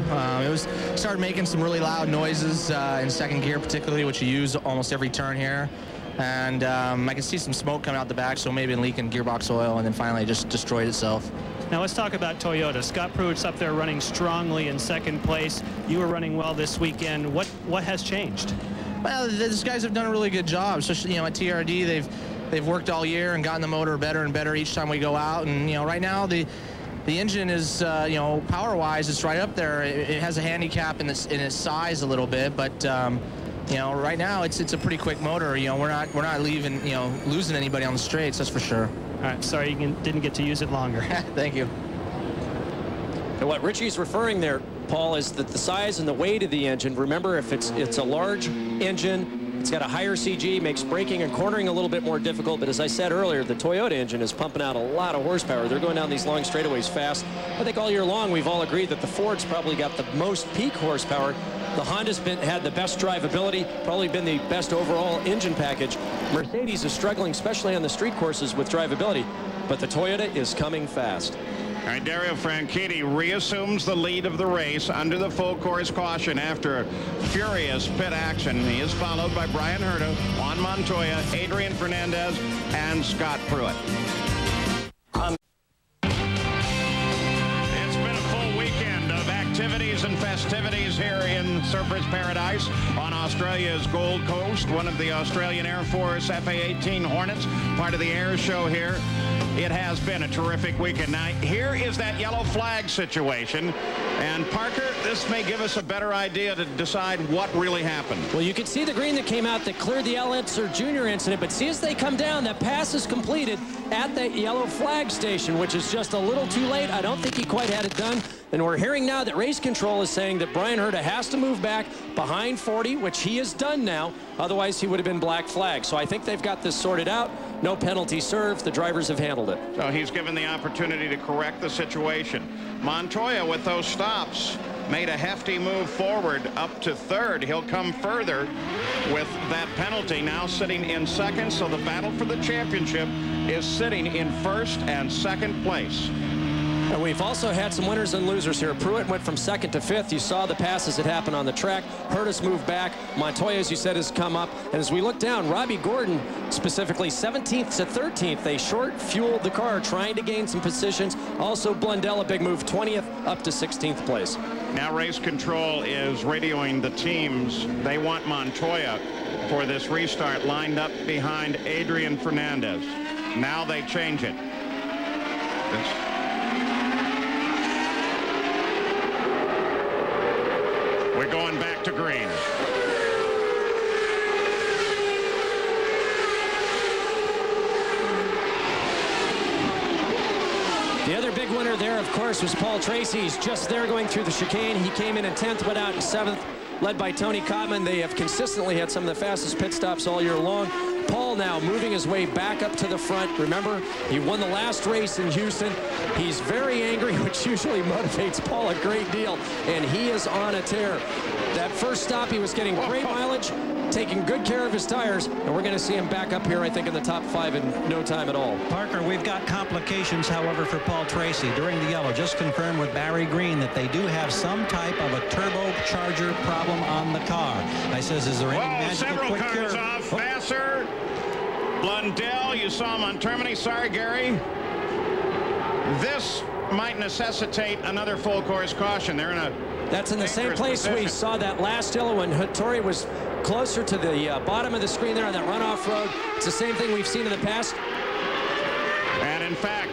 Started making some really loud noises in second gear, particularly, which you use almost every turn here. And I can see some smoke coming out the back, so maybe leaking gearbox oil, and then finally it just destroyed itself. Now let's talk about Toyota. Scott Pruitt's up there running strongly in second place. You were running well this weekend. What has changed? Well, these guys have done a really good job, especially at TRD. They've worked all year and gotten the motor better and better each time we go out. And right now the engine is power-wise, it's right up there. It has a handicap in its size a little bit, but right now it's a pretty quick motor. We're not leaving losing anybody on the straights, that's for sure. All right, sorry you didn't get to use it longer. Thank you. And what Richie's referring there, Paul, is that the size and the weight of the engine. Remember, if it's a large engine, it's got a higher CG, makes braking and cornering a little bit more difficult. But as I said earlier, the Toyota engine is pumping out a lot of horsepower. They're going down these long straightaways fast. I think all year long we've all agreed that the Ford's probably got the most peak horsepower. The Honda's had the best drivability, probably been the best overall engine package. Mercedes is struggling, especially on the street courses, with drivability. But the Toyota is coming fast. All right, Dario Franchitti reassumes the lead of the race under the full course caution after a furious pit action. He is followed by Brian Herta, Juan Montoya, Adrian Fernandez, and Scott Pruitt. It's been a full weekend of activities and festivities here in Surfers Paradise on Australia's Gold Coast. One of the Australian Air Force FA-18 Hornets, part of the air show here. It has been a terrific weekend. Now, here is that yellow flag situation. And, Parker, this may give us a better idea to decide what really happened. Well, you can see the green that came out that cleared the Al Unser Jr. incident. But see, as they come down, that pass is completed at that yellow flag station, which is just a little too late. I don't think he quite had it done. And we're hearing now that race control is saying that Brian Herta has to move back behind 40, which he has done now. Otherwise, he would have been black flag. So I think they've got this sorted out. No penalty served. The drivers have handled it. So he's given the opportunity to correct the situation. Montoya, with those stops, made a hefty move forward up to third. He'll come further with that penalty, now sitting in second. So the battle for the championship is sitting in first and second place. And we've also had some winners and losers here. Pruitt went from 2nd to 5th. You saw the passes that happened on the track. Hurtis moved back. Montoya, as you said, has come up. And as we look down, Robbie Gordon, specifically 17th to 13th, they short-fueled the car, trying to gain some positions. Also, Blundell, a big move, 20th up to 16th place. Now race control is radioing the teams. They want Montoya for this restart lined up behind Adrian Fernandez. Now they change it. We're going back to green. The other big winner there, of course, was Paul Tracy. He's just there going through the chicane. He came in 10th, went out in 7th, led by Tony Cotman. They have consistently had some of the fastest pit stops all year long. Paul now moving his way back up to the front. Remember, he won the last race in Houston. He's very angry, which usually motivates Paul a great deal, and he is on a tear. That first stop, he was getting great mileage, taking good care of his tires, and we're going to see him back up here, I think, in the top 5 in no time at all. Parker, we've got complications, however, for Paul Tracy. During the yellow, just confirmed with Barry Green that they do have some type of a turbocharger problem on the car. I says, is there any magical several quick cars cure? off. Vassar, Blundell, you saw him on Termini. Sorry, Gary. This might necessitate another full course caution. They're in a That's in the same place we saw that last yellow when Hattori was closer to the bottom of the screen there on that runoff road. It's the same thing we've seen in the past. And in fact,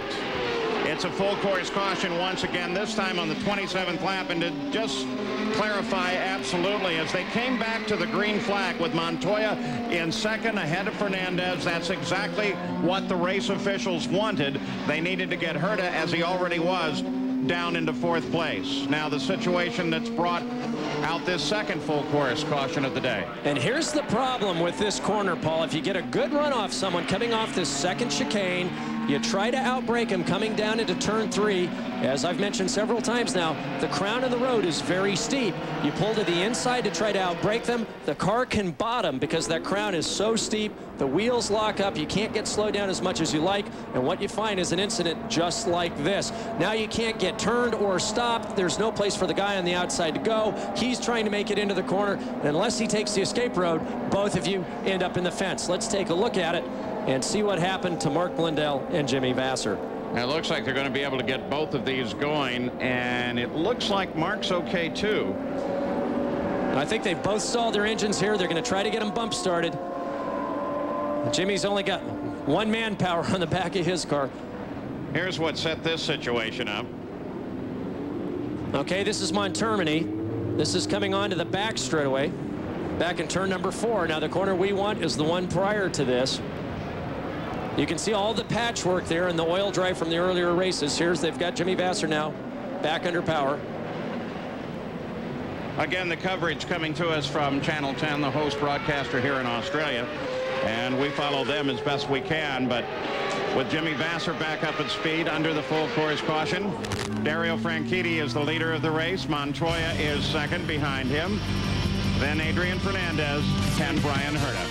it's a full course caution once again, this time on the 27th lap. And to just clarify, absolutely, as they came back to the green flag with Montoya in 2nd ahead of Fernandez, that's exactly what the race officials wanted. They needed to get Herta, as he already was, down into 4th place. Now the situation that's brought out this second full course caution of the day. And here's the problem with this corner, Paul. If you get a good run off someone coming off this second chicane, you try to outbrake him coming down into turn 3. As I've mentioned several times now, the crown of the road is very steep. You pull to the inside to try to outbrake them. The car can bottom because that crown is so steep. The wheels lock up. You can't get slowed down as much as you like. And what you find is an incident just like this. Now you can't get turned or stopped. There's no place for the guy on the outside to go. He's trying to make it into the corner. And unless he takes the escape road, both of you end up in the fence. Let's take a look at it and see what happened to Mark Blundell and Jimmy Vassar. Now it looks like they're going to be able to get both of these going, and it looks like Mark's okay too. I think they've both stalled their engines here. They're going to try to get them bump started. Jimmy's only got 1 manpower on the back of his car. Here's what set this situation up. Okay, this is Montermini. This is coming on to the back straightaway, back in turn number 4. Now the corner we want is the one prior to this. You can see all the patchwork there and the oil dry from the earlier races. They've got Jimmy Vassar now back under power. Again, the coverage coming to us from Channel 10, the host broadcaster here in Australia, and we follow them as best we can. But with Jimmy Vassar back up at speed under the full course caution, Dario Franchitti is the leader of the race. Montoya is 2nd behind him. Then Adrian Fernandez and Brian Herta.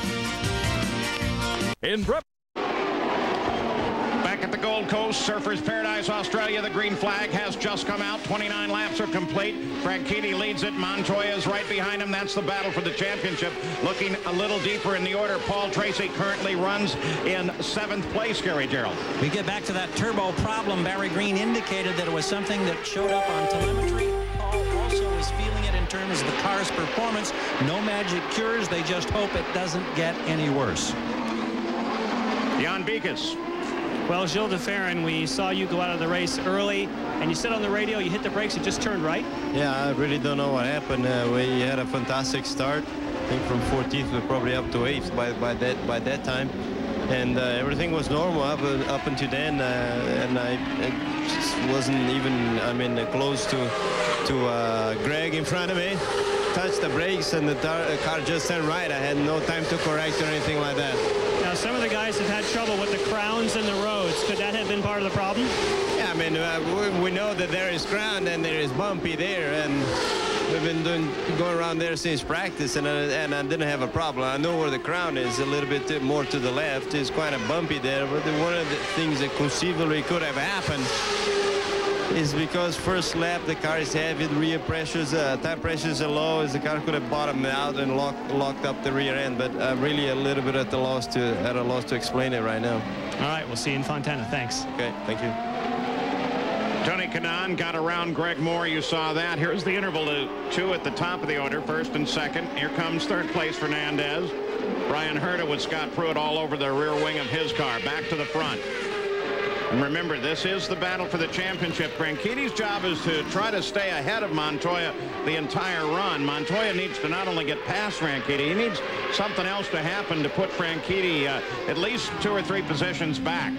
Back at the Gold Coast, Surfers Paradise, Australia, the green flag has just come out. 29 laps are complete. Franchitti leads it. Montoya's right behind him. That's the battle for the championship. Looking a little deeper in the order, Paul Tracy currently runs in 7th place, Gary Gerald. We get back to that turbo problem. Barry Green indicated that it was something that showed up on telemetry. Paul also is feeling it in terms of the car's performance. No magic cures. They just hope it doesn't get any worse. Jan Beekes. Well, Gilles de Ferran, we saw you go out of the race early, and you said on the radio you hit the brakes, it just turned right? Yeah, I really don't know what happened. We had a fantastic start. I think from 14th we're probably up to 8th by that time. And everything was normal up until then, and I just wasn't even, close to Greg in front of me. Touched the brakes and the car just turned right. I had no time to correct or anything like that. Now, some of the guys have had trouble with the crowns and the roads. Could that have been part of the problem? Yeah, we know that there is crown and there is bumpy there, and we've been going around there since practice, and I didn't have a problem. I know where the crown is, a little bit more to the left. It's quite a bumpy there, but one of the things that conceivably could have happened is because first lap the car is heavy, the rear pressures, tire pressures are low, as the car could have bottomed out and locked up the rear end. But really a little bit at a loss to explain it right now. All right, we'll see you in Fontana. Thanks. Okay, thank you. Tony Kanaan got around Greg Moore. You saw that. Here's the interval to 2 at the top of the order, first and second. Here comes third place Fernandez. Brian Herta with Scott Pruitt all over the rear wing of his car, back to the front. And remember, this is the battle for the championship. Franchitti's job is to try to stay ahead of Montoya the entire run. Montoya needs to not only get past Franchitti, he needs something else to happen to put Franchitti at least 2 or 3 positions back.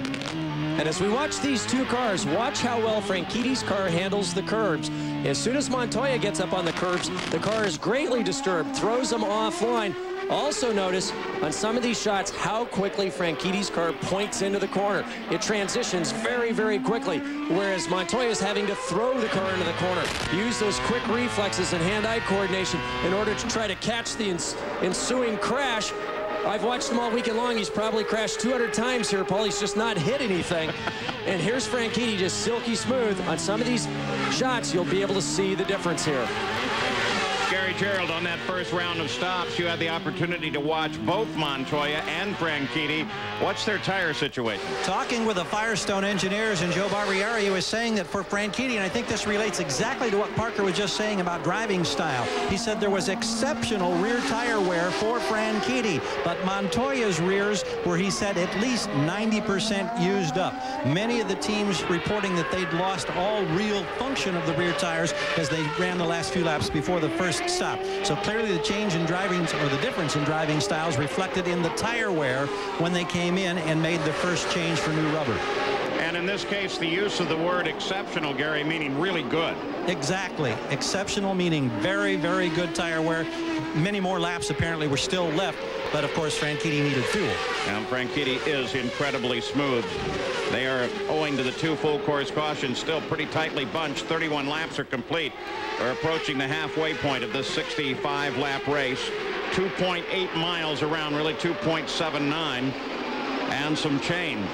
And as we watch these two cars, watch how well Franchitti's car handles the curbs. As soon as Montoya gets up on the curbs, the car is greatly disturbed, throws them offline. Also notice on some of these shots how quickly Franchitti's car points into the corner. It transitions very, very quickly, whereas Montoya is having to throw the car into the corner. Use those quick reflexes and hand-eye coordination in order to try to catch the ensuing crash. I've watched him all weekend long. He's probably crashed 200 times here, Paul. He's just not hit anything. And here's Franchitti just silky smooth. On some of these shots, you'll be able to see the difference here. Gary Gerald, on that first round of stops, you had the opportunity to watch both Montoya and Franchitti. What's their tire situation? Talking with the Firestone engineers, and Joe Barrieri was saying that for Franchitti, and I think this relates exactly to what Parker was just saying about driving style. He said there was exceptional rear tire wear for Franchitti, but Montoya's rears were, he said, at least 90% used up. Many of the teams reporting that they'd lost all real function of the rear tires as they ran the last few laps before the first stop. So clearly the change in driving, or the difference in driving styles, reflected in the tire wear when they came in and made the first change for new rubber. And in this case, the use of the word exceptional, Gary, meaning really good. Exactly. Exceptional meaning very, very good tire wear. Many more laps apparently were still left, but of course Franchitti needed fuel. And Franchitti is incredibly smooth. They are, owing to the 2 full course cautions, still pretty tightly bunched. 31 laps are complete. They're approaching the halfway point of this 65 lap race. 2.8 miles around, really 2.79 and some change.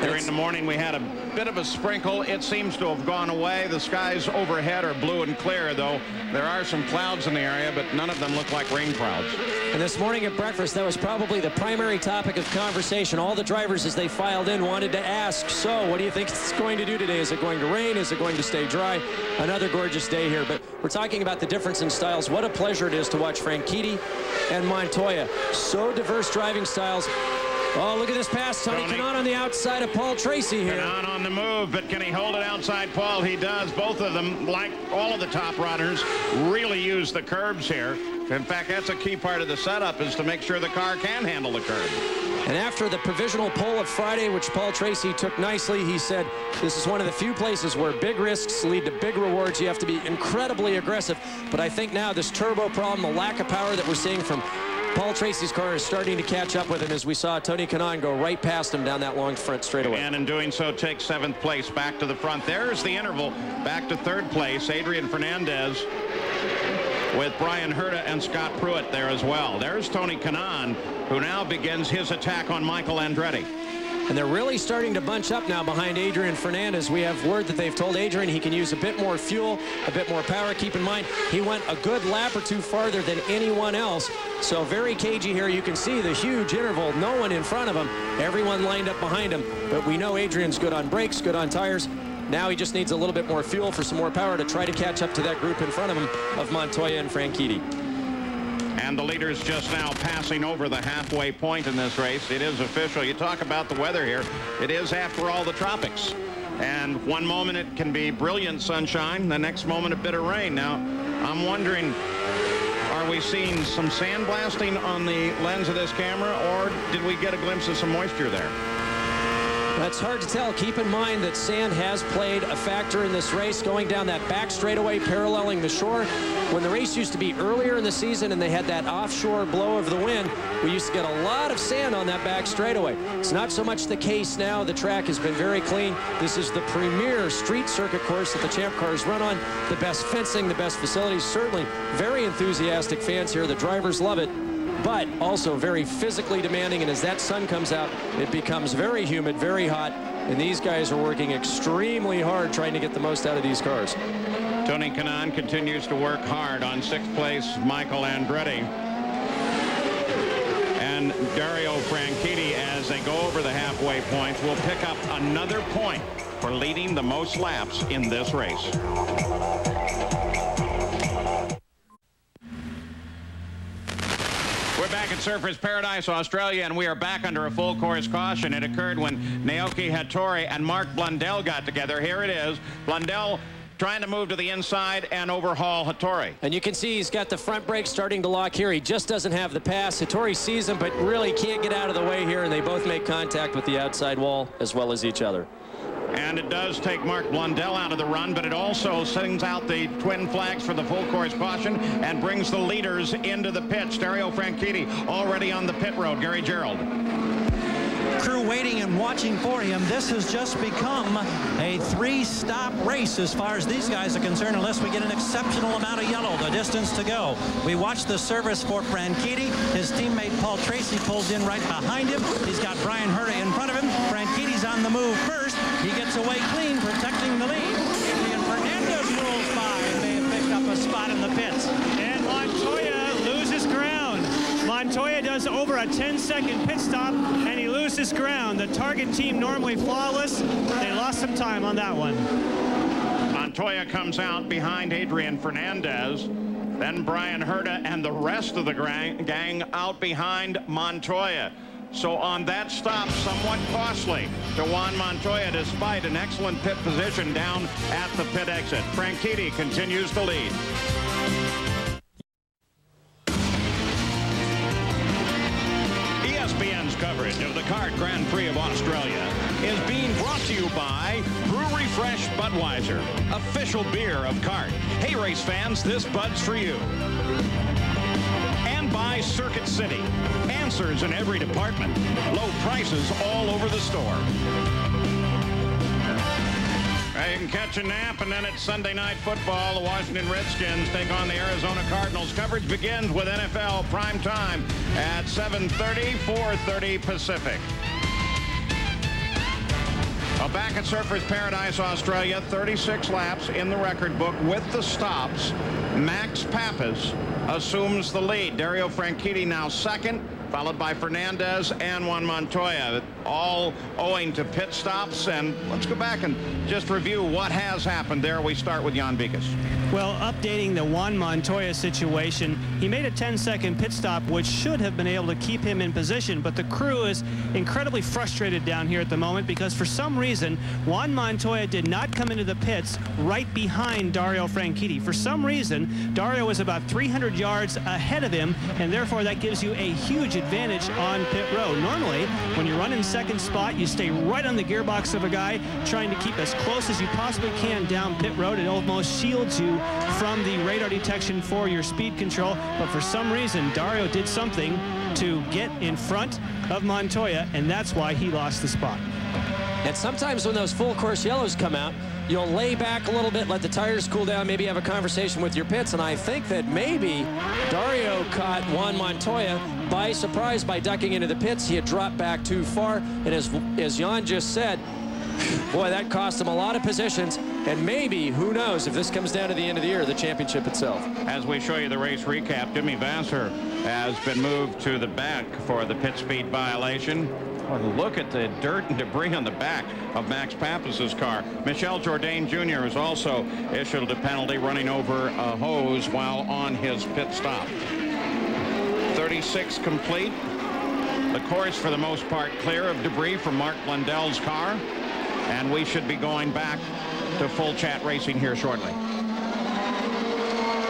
During the morning, we had a bit of a sprinkle. It seems to have gone away. The skies overhead are blue and clear, though there are some clouds in the area, but none of them look like rain clouds. And this morning at breakfast, that was probably the primary topic of conversation. All the drivers, as they filed in, wanted to ask, so what do you think it's going to do today? Is it going to rain? Is it going to stay dry? Another gorgeous day here. But we're talking about the difference in styles. What a pleasure it is to watch Franchitti and Montoya. So diverse driving styles. Oh, look at this pass. Tony Kanaan on the outside of Paul Tracy here. Kanaan on the move, but can he hold it outside Paul? He does. Both of them, like all of the top runners, really use the curbs here. In fact, that's a key part of the setup, is to make sure the car can handle the curb. And after the provisional poll of Friday, which Paul Tracy took nicely, he said, this is one of the few places where big risks lead to big rewards. You have to be incredibly aggressive. But I think now this turbo problem, the lack of power that we're seeing from Paul Tracy's car is starting to catch up with him, as we saw Tony Kanaan go right past him down that long front straightaway. And in doing so, takes 7th place back to the front. There's the interval back to 3rd place. Adrian Fernandez with Brian Herta and Scott Pruitt there as well. There's Tony Kanaan, who now begins his attack on Michael Andretti. And they're really starting to bunch up now behind Adrian Fernandez. We have word that they've told Adrian he can use a bit more fuel, a bit more power. Keep in mind, he went a good lap or 2 farther than anyone else. So very cagey here. You can see the huge interval. No one in front of him. Everyone lined up behind him. But we know Adrian's good on brakes, good on tires. Now he just needs a little bit more fuel for some more power to try to catch up to that group in front of him of Montoya and Franchitti. And the leaders just now passing over the halfway point in this race. It is official. You talk about the weather here. It is, after all, the tropics. And one moment it can be brilliant sunshine, the next moment a bit of rain. Now, I'm wondering, are we seeing some sandblasting on the lens of this camera, or did we get a glimpse of some moisture there? That's hard to tell. Keep in mind that sand has played a factor in this race, going down that back straightaway paralleling the shore. When the race used to be earlier in the season and they had that offshore blow of the wind, we used to get a lot of sand on that back straightaway. It's not so much the case now. The track has been very clean. This is the premier street circuit course that the Champ cars run on. The best fencing, the best facilities. Certainly very enthusiastic fans here. The drivers love it, but also very physically demanding. And as that sun comes out, it becomes very humid, very hot. And these guys are working extremely hard trying to get the most out of these cars. Tony Kanaan continues to work hard on 6th place Michael Andretti. And Dario Franchitti, as they go over the halfway points, will pick up another point for leading the most laps in this race. We're back at Surfers Paradise, Australia, and we are back under a full course caution. It occurred when Naoki Hattori and Mark Blundell got together. Here it is. Blundell trying to move to the inside and overhaul Hattori. And you can see he's got the front brake starting to lock here. He just doesn't have the pass. Hattori sees him, but really can't get out of the way here, and they both make contact with the outside wall as well as each other. And it does take Mark Blundell out of the run, but it also sends out the twin flags for the full course caution and brings the leaders into the pits. Dario Franchitti already on the pit road. Gary Gerald. Crew waiting and watching for him. This has just become a 3-stop race as far as these guys are concerned, unless we get an exceptional amount of yellow. The distance to go. We watch the service for Franchitti. His teammate Paul Tracy pulls in right behind him. He's got Brian Herta in front of him. Franchitti's on the move first. He gets away clean, protecting the lead. Adrian Fernandez rolls by and may have picked up a spot in the pits. And Montoya loses ground. Montoya does over a 10-second pit stop, and he loses ground. The Target team normally flawless. They lost some time on that one. Montoya comes out behind Adrian Fernandez. Then Brian Herta and the rest of the gang out behind Montoya. So on that stop, somewhat costly to Juan Montoya, despite an excellent pit position down at the pit exit. Franchitti continues to lead. ESPN's coverage of the Kart Grand Prix of Australia is being brought to you by Brewery Fresh Budweiser, official beer of Kart. Hey, race fans, this Bud's for you. And by Circuit City. Answers in every department. Low prices all over the store. You can catch a nap, and then it's Sunday Night Football. The Washington Redskins take on the Arizona Cardinals. Coverage begins with NFL prime time at 7:30, 4:30 Pacific. Well, back at Surfers Paradise, Australia, 36 laps in the record book with the stops. Max Pappas assumes the lead. Dario Franchitti now second, followed by Fernandez and Juan Montoya, all owing to pit stops. And let's go back and just review what has happened there. We start with Jan Bikas. Well, updating the Juan Montoya situation, he made a 10-second pit stop, which should have been able to keep him in position, but the crew is incredibly frustrated down here at the moment because for some reason, Juan Montoya did not come into the pits right behind Dario Franchitti. For some reason, Dario was about 300 yards ahead of him, and therefore that gives you a huge advantage on pit road. Normally, when you run in second spot, you stay right on the gearbox of a guy, trying to keep as close as you possibly can down pit road. It almost shields you from the radar detection for your speed control, but for some reason Dario did something to get in front of Montoya, and that's why he lost the spot. And sometimes when those full course yellows come out, you'll lay back a little bit, let the tires cool down, maybe have a conversation with your pits, and I think that maybe Dario caught Juan Montoya by surprise by ducking into the pits. He had dropped back too far, and as Jan just said, boy, that cost him a lot of positions, and maybe, who knows, if this comes down to the end of the year, the championship itself. As we show you the race recap, Jimmy Vasser has been moved to the back for the pit speed violation. Oh, look at the dirt and debris on the back of Max Pappas's car. Michel Jourdain Jr. is also issued a penalty running over a hose while on his pit stop. 36 complete. The course, for the most part, clear of debris from Mark Blundell's car. And we should be going back to full chat racing here shortly.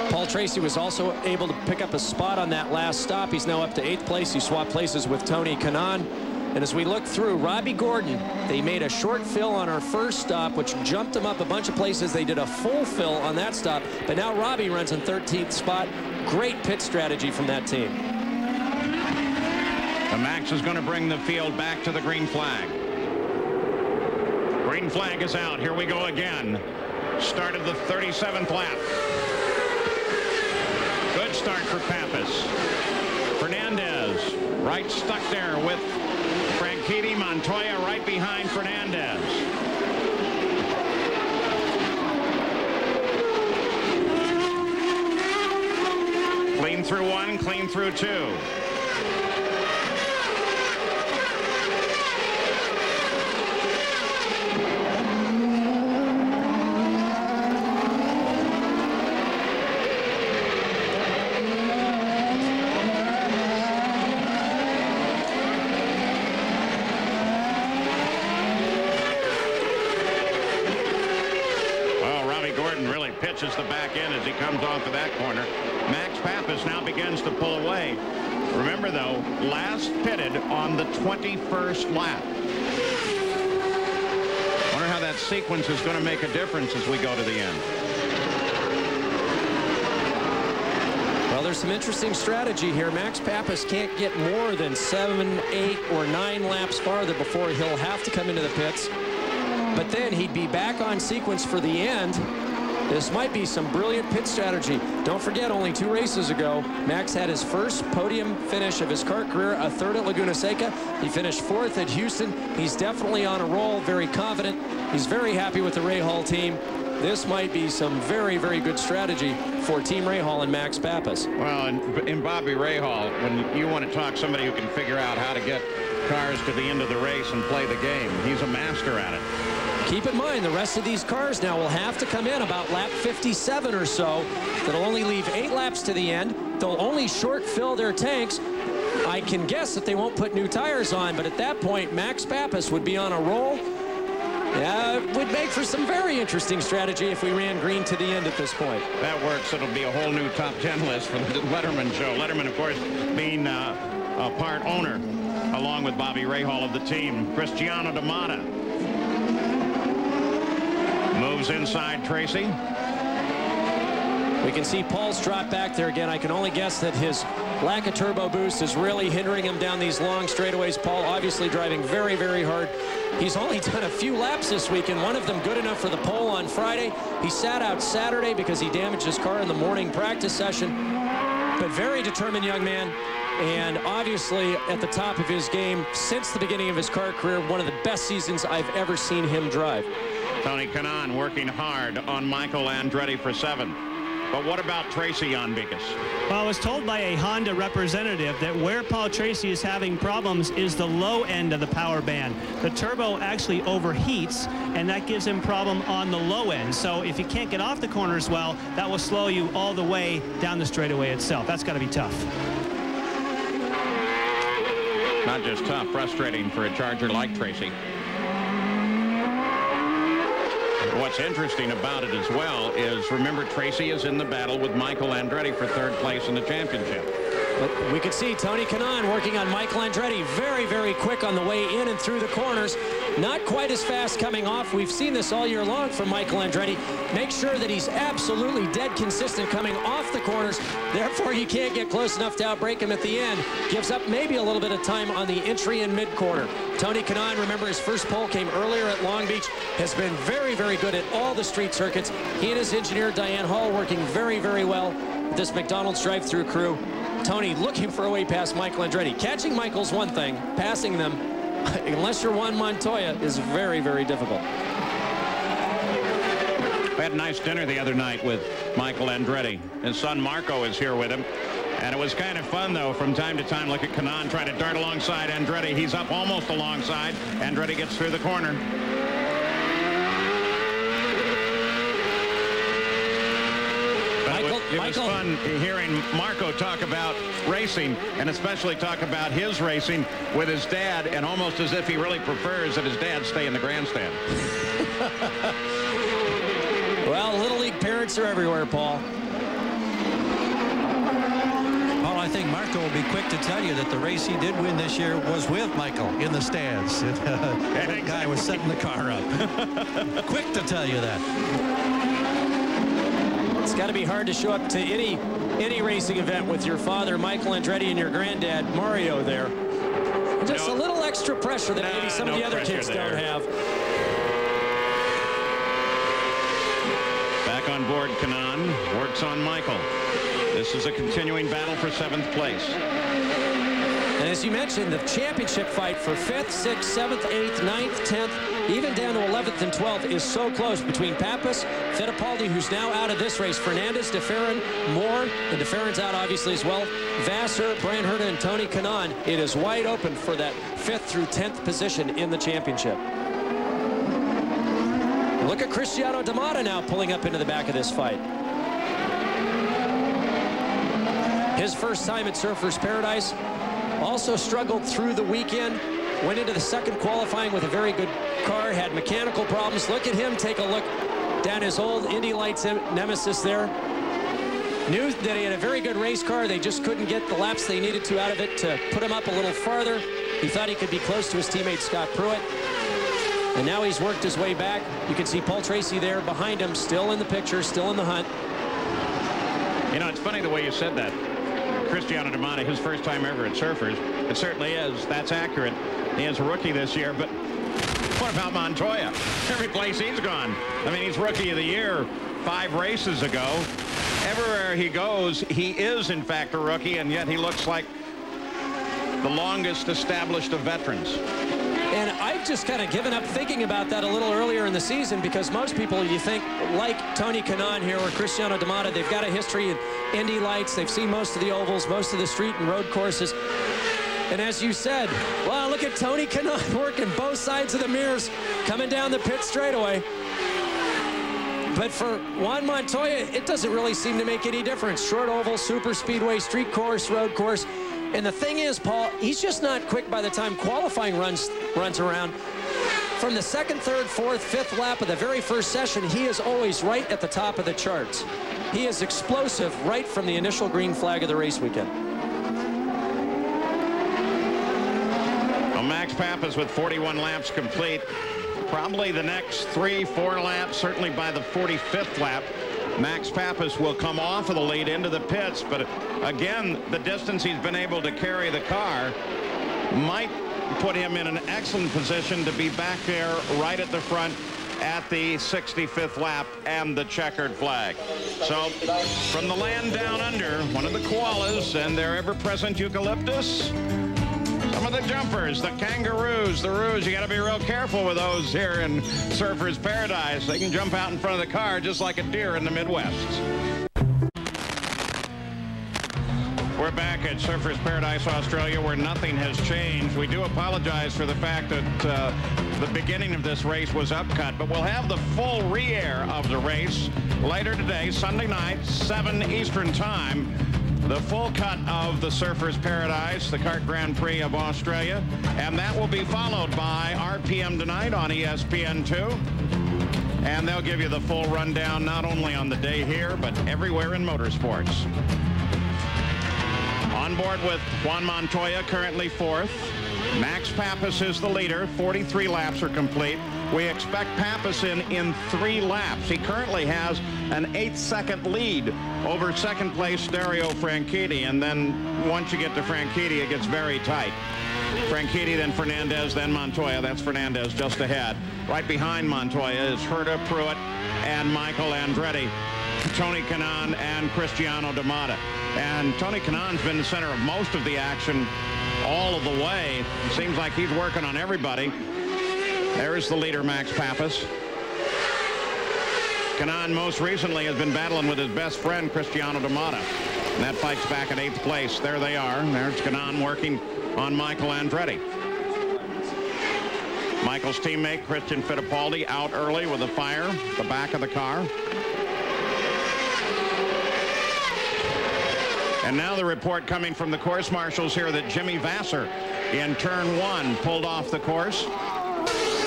Paul Tracy was also able to pick up a spot on that last stop. He's now up to 8th place. He swapped places with Tony Kanaan. And as we look through, Robbie Gordon, they made a short fill on our first stop, which jumped him up a bunch of places. They did a full fill on that stop, but now Robbie runs in 13th spot. Great pit strategy from that team. The Max is going to bring the field back to the green flag. Green flag is out. Here we go again. Start of the 37th lap. Good start for Pappas. Fernandez right stuck there with Franchitti, Montoya right behind Fernandez. Clean through one, clean through two. Pitches the back end as he comes off of that corner. Max Pappas now begins to pull away. Remember, though, last pitted on the 21st lap. Wonder how that sequence is going to make a difference as we go to the end. Well, there's some interesting strategy here. Max Pappas can't get more than 7, 8, or 9 laps farther before he'll have to come into the pits. But then he'd be back on sequence for the end. This might be some brilliant pit strategy. Don't forget, only 2 races ago, Max had his first podium finish of his kart career, a 3rd at Laguna Seca. He finished 4th at Houston. He's definitely on a roll, very confident. He's very happy with the Rahal team. This might be some very, very good strategy for Team Rahal and Max Pappas. Well, in Bobby Rahal, when you want to talk somebody who can figure out how to get cars to the end of the race and play the game, he's a master at it. Keep in mind, the rest of these cars now will have to come in about lap 57 or so. That'll only leave 8 laps to the end. They'll only short fill their tanks. I can guess that they won't put new tires on, but at that point, Max Pappas would be on a roll. Yeah, it would make for some very interesting strategy if we ran green to the end at this point. That works. It'll be a whole new top 10 list for the Letterman show. Letterman, of course, being a part owner, along with Bobby Rahal of the team. Cristiano D'Amata moves inside Tracy. We can see Paul's drop back there again. I can only guess that his lack of turbo boost is really hindering him down these long straightaways. Paul obviously driving very, very hard. He's only done a few laps this week, and one of them good enough for the pole on Friday. He sat out Saturday because he damaged his car in the morning practice session. But very determined young man, and obviously at the top of his game since the beginning of his kart career. One of the best seasons I've ever seen him drive. Tony Kanaan working hard on Michael Andretti for 7. But what about Tracy on Bigas? Well, I was told by a Honda representative that where Paul Tracy is having problems is the low end of the power band. The turbo actually overheats, and that gives him problem on the low end. So if you can't get off the corners well, that will slow you all the way down the straightaway itself. That's got to be tough. Not just tough, frustrating for a Charger like Tracy. What's interesting about it as well is, remember, Tracy is in the battle with Michael Andretti for 3rd place in the championship. But we could see Tony Kanaan working on Michael Andretti very, very quick on the way in and through the corners. Not quite as fast coming off. We've seen this all year long from Michael Andretti. Make sure that he's absolutely dead consistent coming off the corners. Therefore, you can't get close enough to outbrake him at the end. Gives up maybe a little bit of time on the entry and mid-corner. Tony Kanaan, remember, his first pole came earlier at Long Beach, has been very, very good at all the street circuits. He and his engineer, Diane Hall, working very, very well with this McDonald's drive-through crew. Tony looking for a way past Michael Andretti. Catching Michael's one thing, passing them, unless you're Juan Montoya, is very, very difficult. We had a nice dinner the other night with Michael Andretti. His son Marco is here with him. And it was kind of fun, though, from time to time. Look at Kanaan trying to dart alongside Andretti. He's up almost alongside. Andretti gets through the corner. It was fun hearing Marco talk about racing, and especially talk about his racing with his dad, and almost as if he really prefers that his dad stay in the grandstand. Well, Little League parents are everywhere, Paul. Well, I think Marco will be quick to tell you that the race he did win this year was with Michael in the stands. That guy was setting the car up. Quick to tell you that. It's got to be hard to show up to any racing event with your father, Michael Andretti, and your granddad, Mario, there. Just a little extra pressure that maybe some of the other kids don't have. Back on board, Kanaan works on Michael. This is a continuing battle for 7th place. And as you mentioned, the championship fight for 5th, 6th, 7th, 8th, 9th, 10th, even down to 11th and 12th is so close between Pappas, Fittipaldi, who's now out of this race, Fernandez, DeFerrin, Moore, and DeFerrin's out obviously as well, Vassar, Brian Herta, and Tony Kanaan. It is wide open for that 5th through 10th position in the championship. And look at Cristiano D'Amata now pulling up into the back of this fight. His first time at Surfers Paradise. Also struggled through the weekend. Went into the second qualifying with a very good car. Had mechanical problems. Look at him take a look down his old Indy Lights nemesis there. Knew that he had a very good race car. They just couldn't get the laps they needed to out of it to put him up a little farther. He thought he could be close to his teammate Scott Pruitt. And now he's worked his way back. You can see Paul Tracy there behind him, still in the picture, still in the hunt. You know, it's funny the way you said that. Cristiano D'Amata, his first time ever at Surfers. It certainly is. That's accurate. He is a rookie this year, but what about Montoya? Every place he's gone. I mean, he's Rookie of the Year 5 races ago. Everywhere he goes, he is, in fact, a rookie, and yet he looks like the longest established of veterans. And I've just kind of given up thinking about that a little earlier in the season, because most people, you think, like Tony Kanaan here or Cristiano D'Amata, they've got a history in Indy Lights. They've seen most of the ovals, most of the street and road courses. And as you said, wow, look at Tony Kanaan working both sides of the mirrors, coming down the pit straightaway. But for Juan Montoya, it doesn't really seem to make any difference. Short oval, super speedway, street course, road course. And the thing is, Paul, he's just not quick by the time qualifying runs around. From the 2nd, 3rd, 4th, 5th lap of the very first session, he is always right at the top of the charts. He is explosive right from the initial green flag of the race weekend. Well, Max Pappas with 41 laps complete. Probably the next 3-4 laps, certainly by the 45th lap, Max Pappas will come off of the lead into the pits, but again, the distance he's been able to carry the car might put him in an excellent position to be back there right at the front at the 65th lap and the checkered flag. So from the land down under, one of the koalas and their ever-present eucalyptus, some of the jumpers, the kangaroos, the roos. You got to be real careful with those here in Surfers Paradise. They can jump out in front of the car just like a deer in the Midwest. We're back at Surfers Paradise, Australia, where nothing has changed. We do apologize for the fact that the beginning of this race was upcut, but we'll have the full re-air of the race later today, Sunday night, 7 Eastern Time. The full cut of the Surfers Paradise, the Kart Grand Prix of Australia, and that will be followed by RPM tonight on ESPN2. And they'll give you the full rundown not only on the day here, but everywhere in motorsports. On board with Juan Montoya, currently 4th. Max Pappas is the leader. 43 laps are complete. We expect Pappas in 3 laps. He currently has an 8-second lead over second place Dario Franchitti, and then once you get to Franchitti, it gets very tight. Franchitti, then Fernandez, then Montoya. That's Fernandez just ahead. Right behind Montoya is Herta, Pruitt, and Michael Andretti. Tony Kanaan and Cristiano D'Amata. And Tony Kanaan's been the center of most of the action all of the way. It seems like he's working on everybody. There's the leader, Max Pappas. Kanaan most recently has been battling with his best friend, Cristiano D'Amata. And that fight's back at 8th place. There they are. There's Kanaan working on Michael Andretti. Michael's teammate, Christian Fittipaldi, out early with a fire at the back of the car. And now the report coming from the course marshals here that Jimmy Vassar in turn 1 pulled off the course.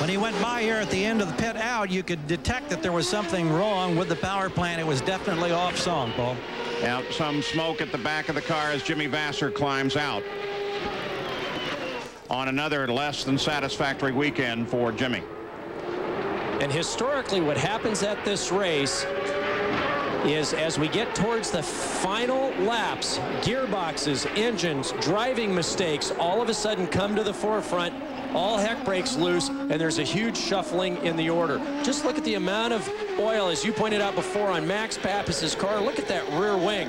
When he went by here at the end of the pit out, you could detect that there was something wrong with the power plant. It was definitely off song, Paul. Yeah, some smoke at the back of the car as Jimmy Vassar climbs out on another less than satisfactory weekend for Jimmy. And historically, what happens at this race is as we get towards the final laps, gearboxes, engines, driving mistakes all of a sudden come to the forefront. All heck breaks loose, and there's a huge shuffling in the order. Just look at the amount of oil, as you pointed out before, on Max Pappas's car. Look at that rear wing.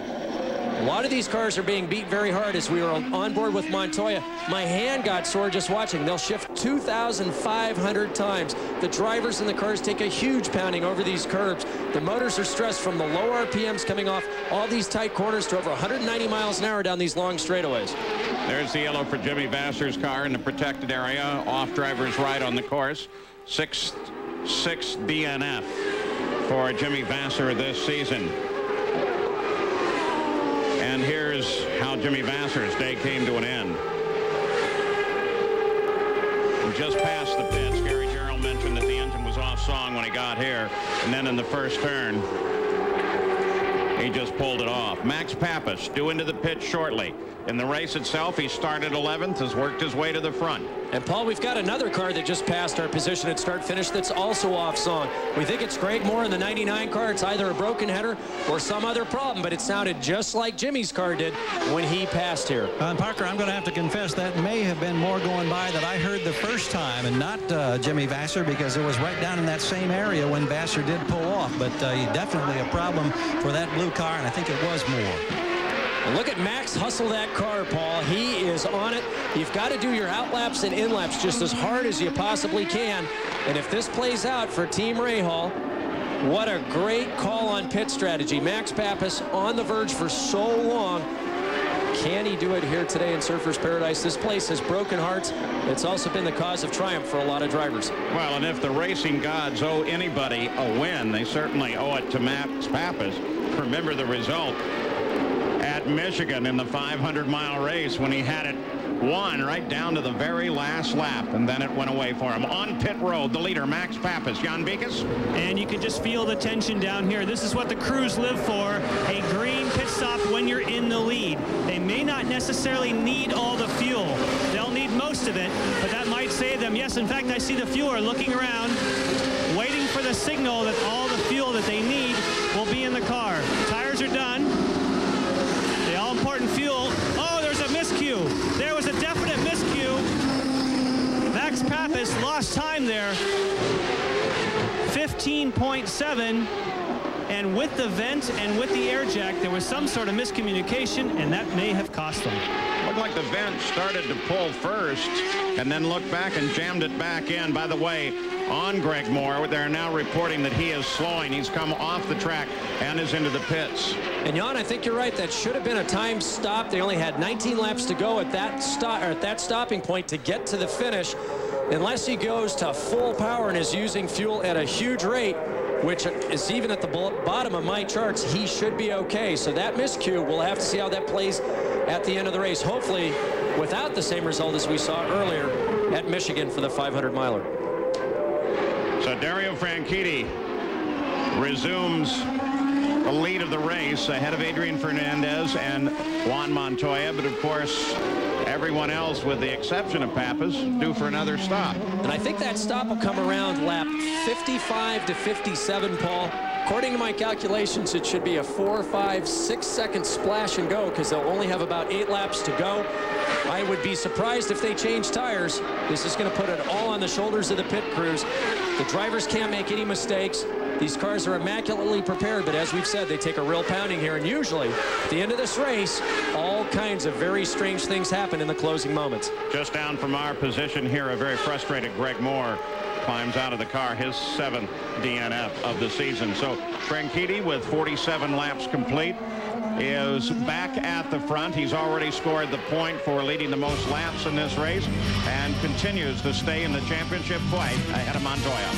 A lot of these cars are being beat very hard. As we were on board with Montoya, my hand got sore just watching. They'll shift 2,500 times. The drivers in the cars take a huge pounding over these curbs. The motors are stressed from the low RPMs coming off all these tight corners to over 190 miles an hour down these long straightaways. There's the yellow for Jimmy Vasser's car in the protected area, off driver's right on the course. Sixth DNF for Jimmy Vasser this season. And here's how Jimmy Vasser's day came to an end. Just past the pits, Gary Gerald mentioned that the engine was off song when he got here, and then in the first turn, he just pulled it off. Max Pappas due into the pit shortly. In the race itself, he started 11th, has worked his way to the front. And Paul, we've got another car that just passed our position at start-finish that's also off song. We think it's Greg Moore in the 99 car. It's either a broken header or some other problem, but it sounded just like Jimmy's car did when he passed here. Parker, I'm going to have to confess that may have been more going by that I heard the first time and not Jimmy Vasser, because it was right down in that same area when Vasser did pull off. But definitely a problem for that blue car, and I think it was Moore. And look at Max hustle that car, Paul. He is on it. You've got to do your outlaps and inlaps just as hard as you possibly can. And if this plays out for Team Rahal, what a great call on pit strategy. Max Pappas on the verge for so long. Can he do it here today in Surfers Paradise? This place has broken hearts. It's also been the cause of triumph for a lot of drivers. Well, and if the racing gods owe anybody a win, they certainly owe it to Max Pappas. Remember the result at Michigan in the 500-mile race when he had it won right down to the very last lap, and then it went away for him. On pit road, the leader, Max Pappas. Jan Beekes? And you can just feel the tension down here. This is what the crews live for, a green pit stop when you're in the lead. They may not necessarily need all the fuel. They'll need most of it, but that might save them. Yes, in fact, I see the fueler looking around, waiting for the signal that all the fuel that they need will be in the car. Tires are done. The all-important fuel. Oh, there's a miscue. There was a definite miscue. Max Pappas lost time there. 15.7. And with the vent and with the air jack, there was some sort of miscommunication, and that may have cost them. Looked like the vent started to pull first and then looked back and jammed it back in. By the way, on Greg Moore, they're now reporting that he is slowing. He's come off the track and is into the pits. And Jan, I think you're right. That should have been a timed stop. They only had 19 laps to go at that stopping point to get to the finish. Unless he goes to full power and is using fuel at a huge rate, which is even at the bottom of my charts, he should be okay. So that miscue, we'll have to see how that plays at the end of the race. Hopefully without the same result as we saw earlier at Michigan for the 500-miler. So Dario Franchitti resumes the lead of the race ahead of Adrian Fernandez and Juan Montoya. But of course, everyone else, with the exception of Pappas, due for another stop. And I think that stop will come around lap 55 to 57, Paul. According to my calculations, it should be a 4, 5, 6 second splash and go, because they'll only have about 8 laps to go. I would be surprised if they change tires. This is going to put it all on the shoulders of the pit crews. The drivers can't make any mistakes. These cars are immaculately prepared, but as we've said, they take a real pounding here. And usually, at the end of this race, all kinds of very strange things happen in the closing moments. Just down from our position here, a very frustrated Greg Moore climbs out of the car, his 7th DNF of the season. So Franchitti, with 47 laps complete, is back at the front. He's already scored the point for leading the most laps in this race and continues to stay in the championship fight ahead of Montoya.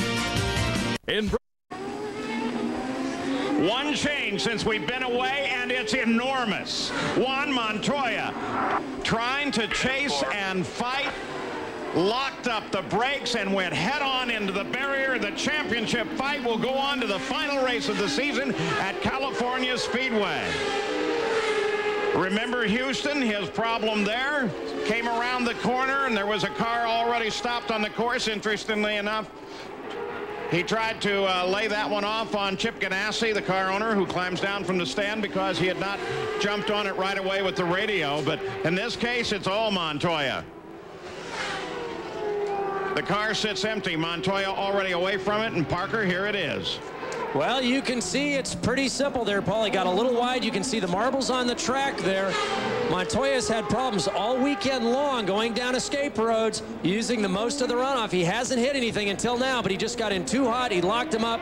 One change since we've been away, and it's enormous. Juan Montoya trying to chase and fight, locked up the brakes and went head-on into the barrier. The championship fight will go on to the final race of the season at California Speedway. Remember Houston, his problem there? Came around the corner and there was a car already stopped on the course, interestingly enough. He tried to lay that one off on Chip Ganassi, the car owner, who climbs down from the stand because he had not jumped on it right away with the radio. But in this case, it's all Montoya. The car sits empty. Montoya already away from it, and Parker, here it is. Well, you can see it's pretty simple there, Paul. He got a little wide. You can see the marbles on the track there. Montoya's had problems all weekend long going down escape roads, using the most of the runoff. He hasn't hit anything until now, but he just got in too hot. He locked him up.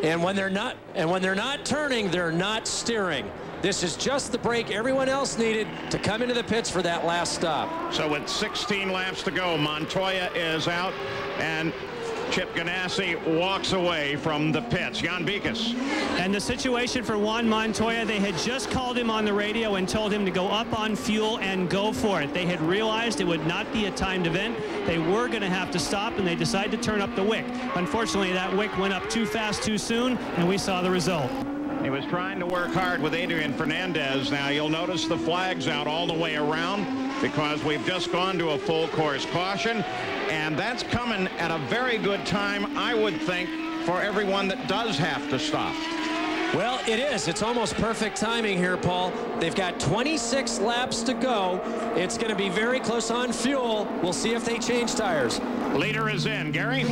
And when they're not turning, they're not steering. This is just the break everyone else needed to come into the pits for that last stop. So with 16 laps to go, Montoya is out, and Chip Ganassi walks away from the pits. Jan Beekes. And the situation for Juan Montoya, they had just called him on the radio and told him to go up on fuel and go for it. They had realized it would not be a timed event. They were going to have to stop, and they decided to turn up the wick. Unfortunately, that wick went up too fast too soon, and we saw the result. He was trying to work hard with Adrian Fernandez. Now you'll notice the flags out all the way around because we've just gone to a full course caution, and that's coming at a very good time, I would think, for everyone that does have to stop. Well, it is. It's almost perfect timing here, Paul. They've got 26 laps to go. It's going to be very close on fuel. We'll see if they change tires. Leader is in. Gary?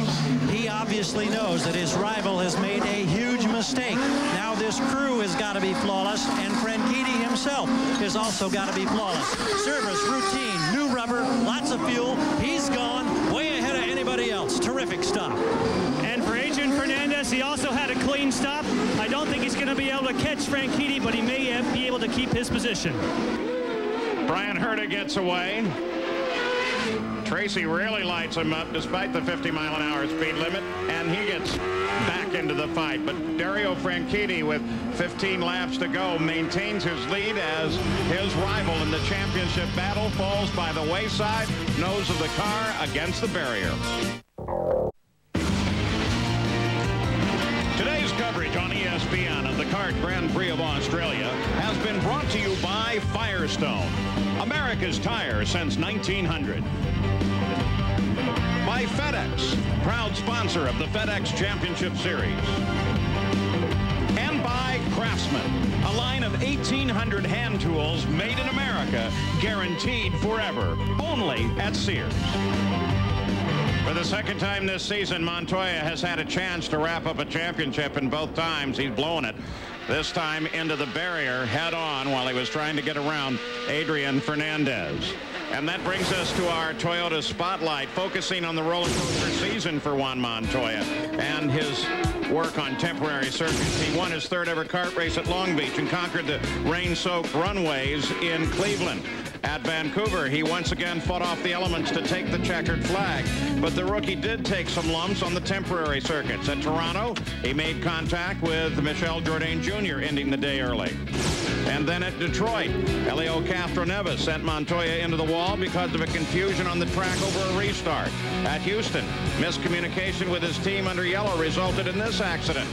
He obviously knows that his rival has made a huge mistake. Now this crew has got to be flawless, and Franchitti himself has also got to be flawless. Service, routine, new rubber, lots of fuel. He's gone way ahead of anybody else. Terrific stop. And for Adrian Fernandez, he also had a clean stop. I don't think he's going to be able to catch Franchitti, but he may be able to keep his position. Brian Herta gets away. Tracy really lights him up despite the 50-mile-an-hour speed limit, and he gets back into the fight. But Dario Franchitti, with 15 laps to go, maintains his lead as his rival in the championship battle falls by the wayside, nose of the car against the barrier. Today's coverage on ESPN of the Kart Grand Prix of Australia has been brought to you by Firestone, America's tire since 1900. By FedEx, proud sponsor of the FedEx Championship Series. And by Craftsman, a line of 1,800 hand tools made in America, guaranteed forever, only at Sears. For the second time this season, Montoya has had a chance to wrap up a championship, and both times he's blown it. This time into the barrier head on while he was trying to get around Adrian Fernandez. And that brings us to our Toyota Spotlight, focusing on the roller coaster season for Juan Montoya and his work on temporary circuits. He won his third ever kart race at Long Beach and conquered the rain-soaked runways in Cleveland. At Vancouver, he once again fought off the elements to take the checkered flag. But the rookie did take some lumps on the temporary circuits. At Toronto, he made contact with Michel Jourdain Jr., ending the day early. And then at Detroit, Helio Castroneves sent Montoya into the wall because of a confusion on the track over a restart. At Houston, miscommunication with his team under yellow resulted in this accident.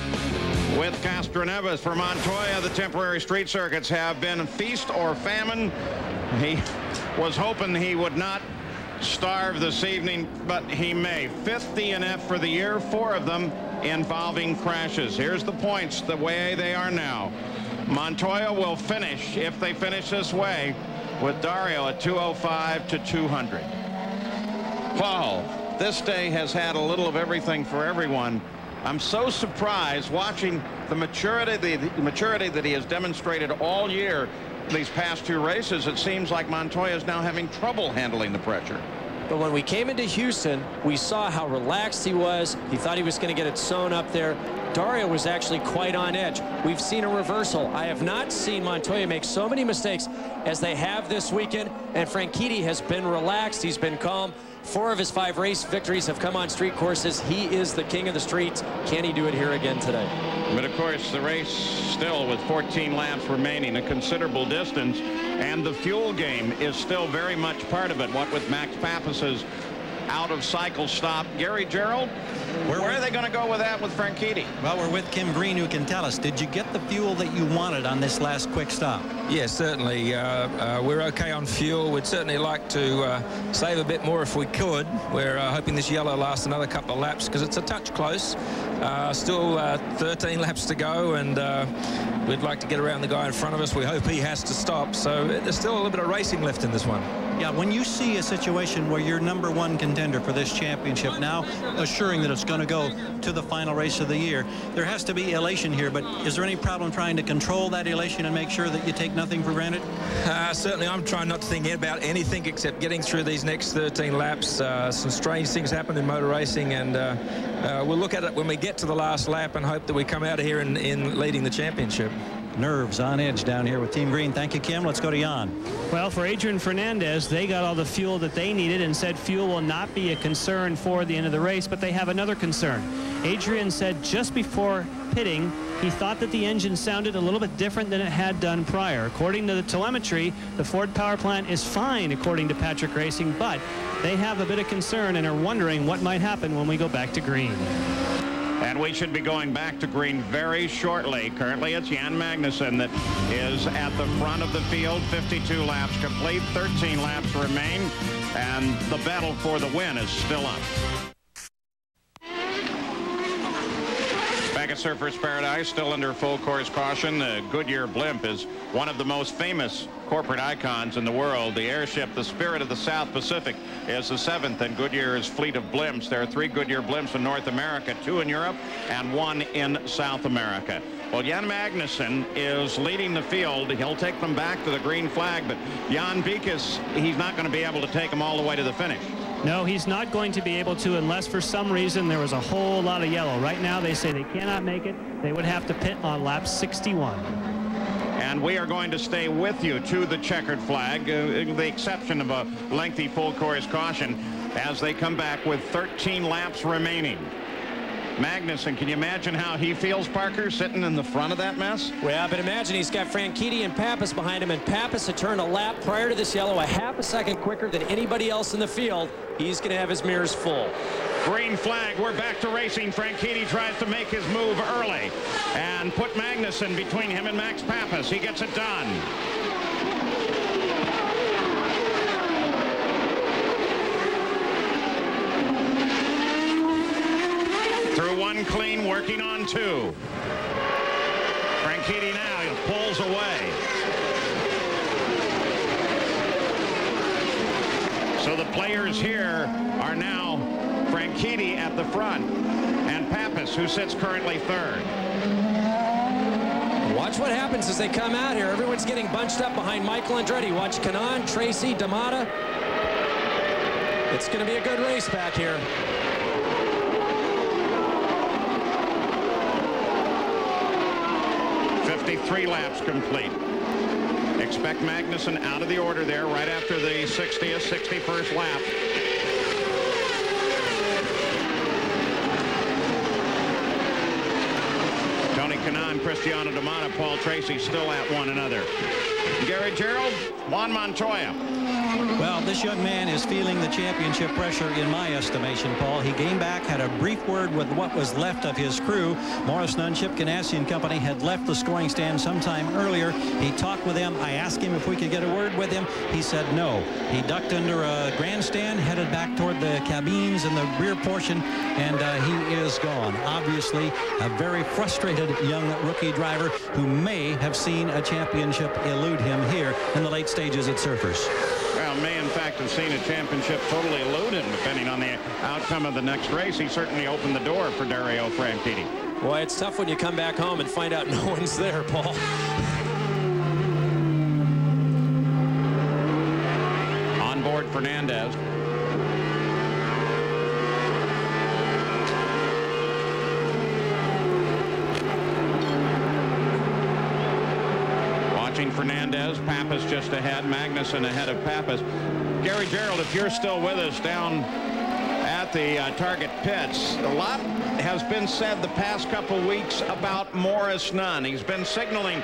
With Castroneves, for Montoya, the temporary street circuits have been feast or famine. He was hoping he would not starve this evening, but he may. 5th DNF for the year, 4 of them involving crashes. Here's the points the way they are now. Montoya will finish, if they finish this way, with Dario at 205 to 200. Paul, this day has had a little of everything for everyone. I'm so surprised watching the maturity that he has demonstrated all year. These past 2 races, it seems like Montoya is now having trouble handling the pressure. But when we came into Houston, we saw how relaxed he was. He thought he was going to get it sewn up there. Dario was actually quite on edge. We've seen a reversal. I have not seen Montoya make so many mistakes as they have this weekend, and Franchitti has been relaxed. He's been calm. 4 of his 5 race victories have come on street courses. He is the king of the streets. Can he do it here again today? But of course, the race still with 14 laps remaining, a considerable distance, and the fuel game is still very much part of it. What with Max Pappas's out of cycle stop. Gary Gerald, where are they going to go with that with Franchitti? Well, we're with Kim Green, who can tell us, did you get the fuel that you wanted on this last quick stop? Yes, certainly. We're okay on fuel. We'd certainly like to save a bit more if we could. We're hoping this yellow lasts another couple of laps because it's a touch close. Still 13 laps to go, and we'd like to get around the guy in front of us. We hope he has to stop. So there's still a little bit of racing left in this one. Yeah, when you see a situation where you're #1 contender for this championship, now assuring that it's going to go to the final race of the year, there has to be elation here. But is there any problem trying to control that elation and make sure that you take nothing for granted? Certainly, I'm trying not to think about anything except getting through these next 13 laps. Some strange things happen in motor racing, and we'll look at it when we get to the last lap and hope that we come out of here in leading the championship. Nerves on edge down here with Team Green. Thank you, Kim. Let's go to Jan. Well, for Adrian Fernandez, they got all the fuel that they needed and said fuel will not be a concern for the end of the race, but they have another concern. Adrian said just before pitting, he thought that the engine sounded a little bit different than it had done prior. According to the telemetry, the Ford power plant is fine, according to Patrick Racing, but they have a bit of concern and are wondering what might happen when we go back to green. And we should be going back to green very shortly. Currently, it's Jan Magnussen that is at the front of the field. 52 laps complete, 13 laps remain, and the battle for the win is still up. Back at Surfers Paradise, still under full course caution. The Goodyear blimp is one of the most famous corporate icons in the world. The airship, the Spirit of the South Pacific, is the 7th in Goodyear's fleet of blimps. There are 3 Goodyear blimps in North America, 2 in Europe, and 1 in South America. Well, Jan Magnussen is leading the field. He'll take them back to the green flag, but Jan Beekes, he's not going to be able to take them all the way to the finish. No, he's not going to be able to unless for some reason there was a whole lot of yellow. Right now they say they cannot make it. They would have to pit on lap 61. And we are going to stay with you to the checkered flag, the exception of a lengthy full course caution, as they come back with 13 laps remaining. Magnussen, can you imagine how he feels, Parker, sitting in the front of that mess? Well, but imagine he's got Franchitti and Pappas behind him, and Pappas had turned a lap prior to this yellow a half a second quicker than anybody else in the field. He's going to have his mirrors full. Green flag, we're back to racing. Franchitti tries to make his move early and put Magnussen between him and Max Pappas. He gets it done. Through 1 clean, working on 2. Franchitti now pulls away. So the players here are now Franchitti at the front and Pappas, who sits currently 3rd. Watch what happens as they come out here. Everyone's getting bunched up behind Michael Andretti. Watch Kanaan, Tracy, D'Amata. It's going to be a good race back here. Three laps complete. Expect Magnussen out of the order there right after the 60th, 61st lap. Tony Kanaan, Cristiano D'Amata, Paul Tracy still at one another. Gary Gerald, Juan Montoya. Well, this young man is feeling the championship pressure in my estimation, Paul. He came back, had a brief word with what was left of his crew. Morris Nunn, Chip Ganassi and company had left the scoring stand sometime earlier. He talked with them. I asked him if we could get a word with him. He said no. He ducked under a grandstand, headed back toward the cabines in the rear portion, and he is gone. Obviously, a very frustrated young rookie driver who may have seen a championship elude him here in the late stages at Surfers. Well, may in fact have seen a championship totally elude him, depending on the outcome of the next race. He certainly opened the door for Dario Franchitti. Boy, it's tough when you come back home and find out no one's there, Paul. On board Fernandez. Fernandez, Pappas just ahead, Magnussen ahead of Pappas. Gary Gerald, if you're still with us down at the Target pits, a lot has been said the past couple weeks about Morris Nunn. He's been signaling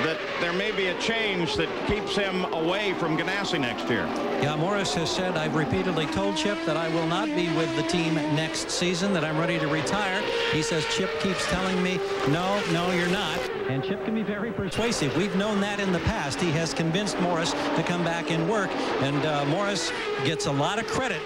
that there may be a change that keeps him away from Ganassi next year. Yeah, Morris has said, I've repeatedly told Chip that I will not be with the team next season, that I'm ready to retire. He says Chip keeps telling me, no, you're not. And Chip can be very persuasive. We've known that in the past. He has convinced Morris to come back and work. And Morris gets a lot of credit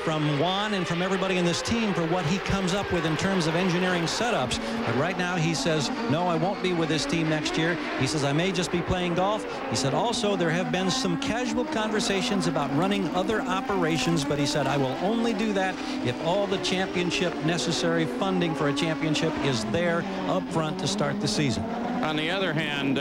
from Juan and from everybody in this team for what he comes up with in terms of engineering setups. But right now he says, no, I won't be with this team next year. He says, I may just be playing golf. He said, also, there have been some casual conversations about running other operations, but he said, I will only do that if all the championship necessary funding for a championship is there up front to start the season. On the other hand,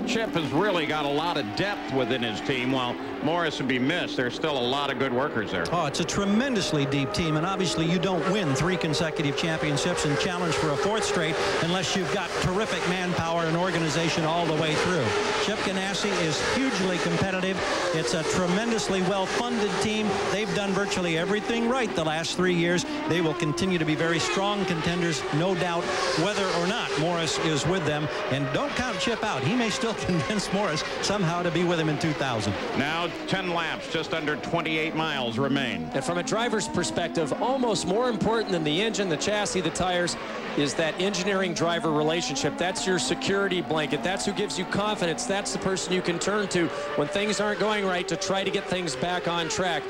Chip has really got a lot of depth within his team. While Morris would be missed, there's still a lot of good workers there. Oh, it's a tremendously deep team, and obviously you don't win 3 consecutive championships and challenge for a 4th straight unless you've got terrific manpower and organization all the way through. Chip Ganassi is hugely competitive. It's a tremendously well-funded team. They've done virtually everything right the last 3 years. They will continue to be very strong contenders, no doubt, whether or not Morris is with them. And don't count Chip out. He may still convince Morris somehow to be with him in 2000. Now 10 laps, just under 28 miles remain. And from a driver's perspective, almost more important than the engine, the chassis, the tires, is that engineering-driver relationship. That's your security blanket. That's who gives you confidence. That's the person you can turn to when things aren't going right to try to get things back on track.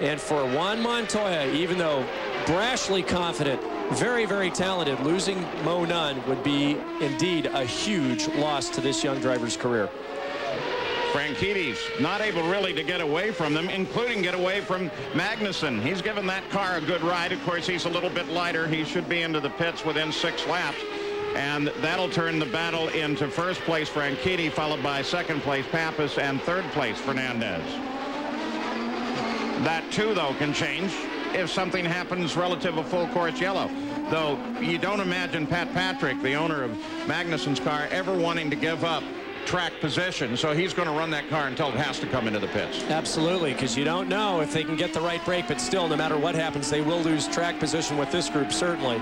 And for Juan Montoya, even though brashly confident, very, very talented, losing Mo Nunn would be indeed a huge loss to this young driver's career. Franchitti's not able really to get away from them, including get away from Magnussen. He's given that car a good ride. Of course, he's a little bit lighter. He should be into the pits within 6 laps. And that'll turn the battle into 1st place Franchitti, followed by 2nd place Pappas, and 3rd place Fernandez. That, too, though, can change if something happens relative to full course yellow. Though you don't imagine Pat Patrick, the owner of Magnussen's car, ever wanting to give up track position, so he's going to run that car until it has to come into the pits. Absolutely, because you don't know if they can get the right brake, but still, no matter what happens, they will lose track position with this group, certainly.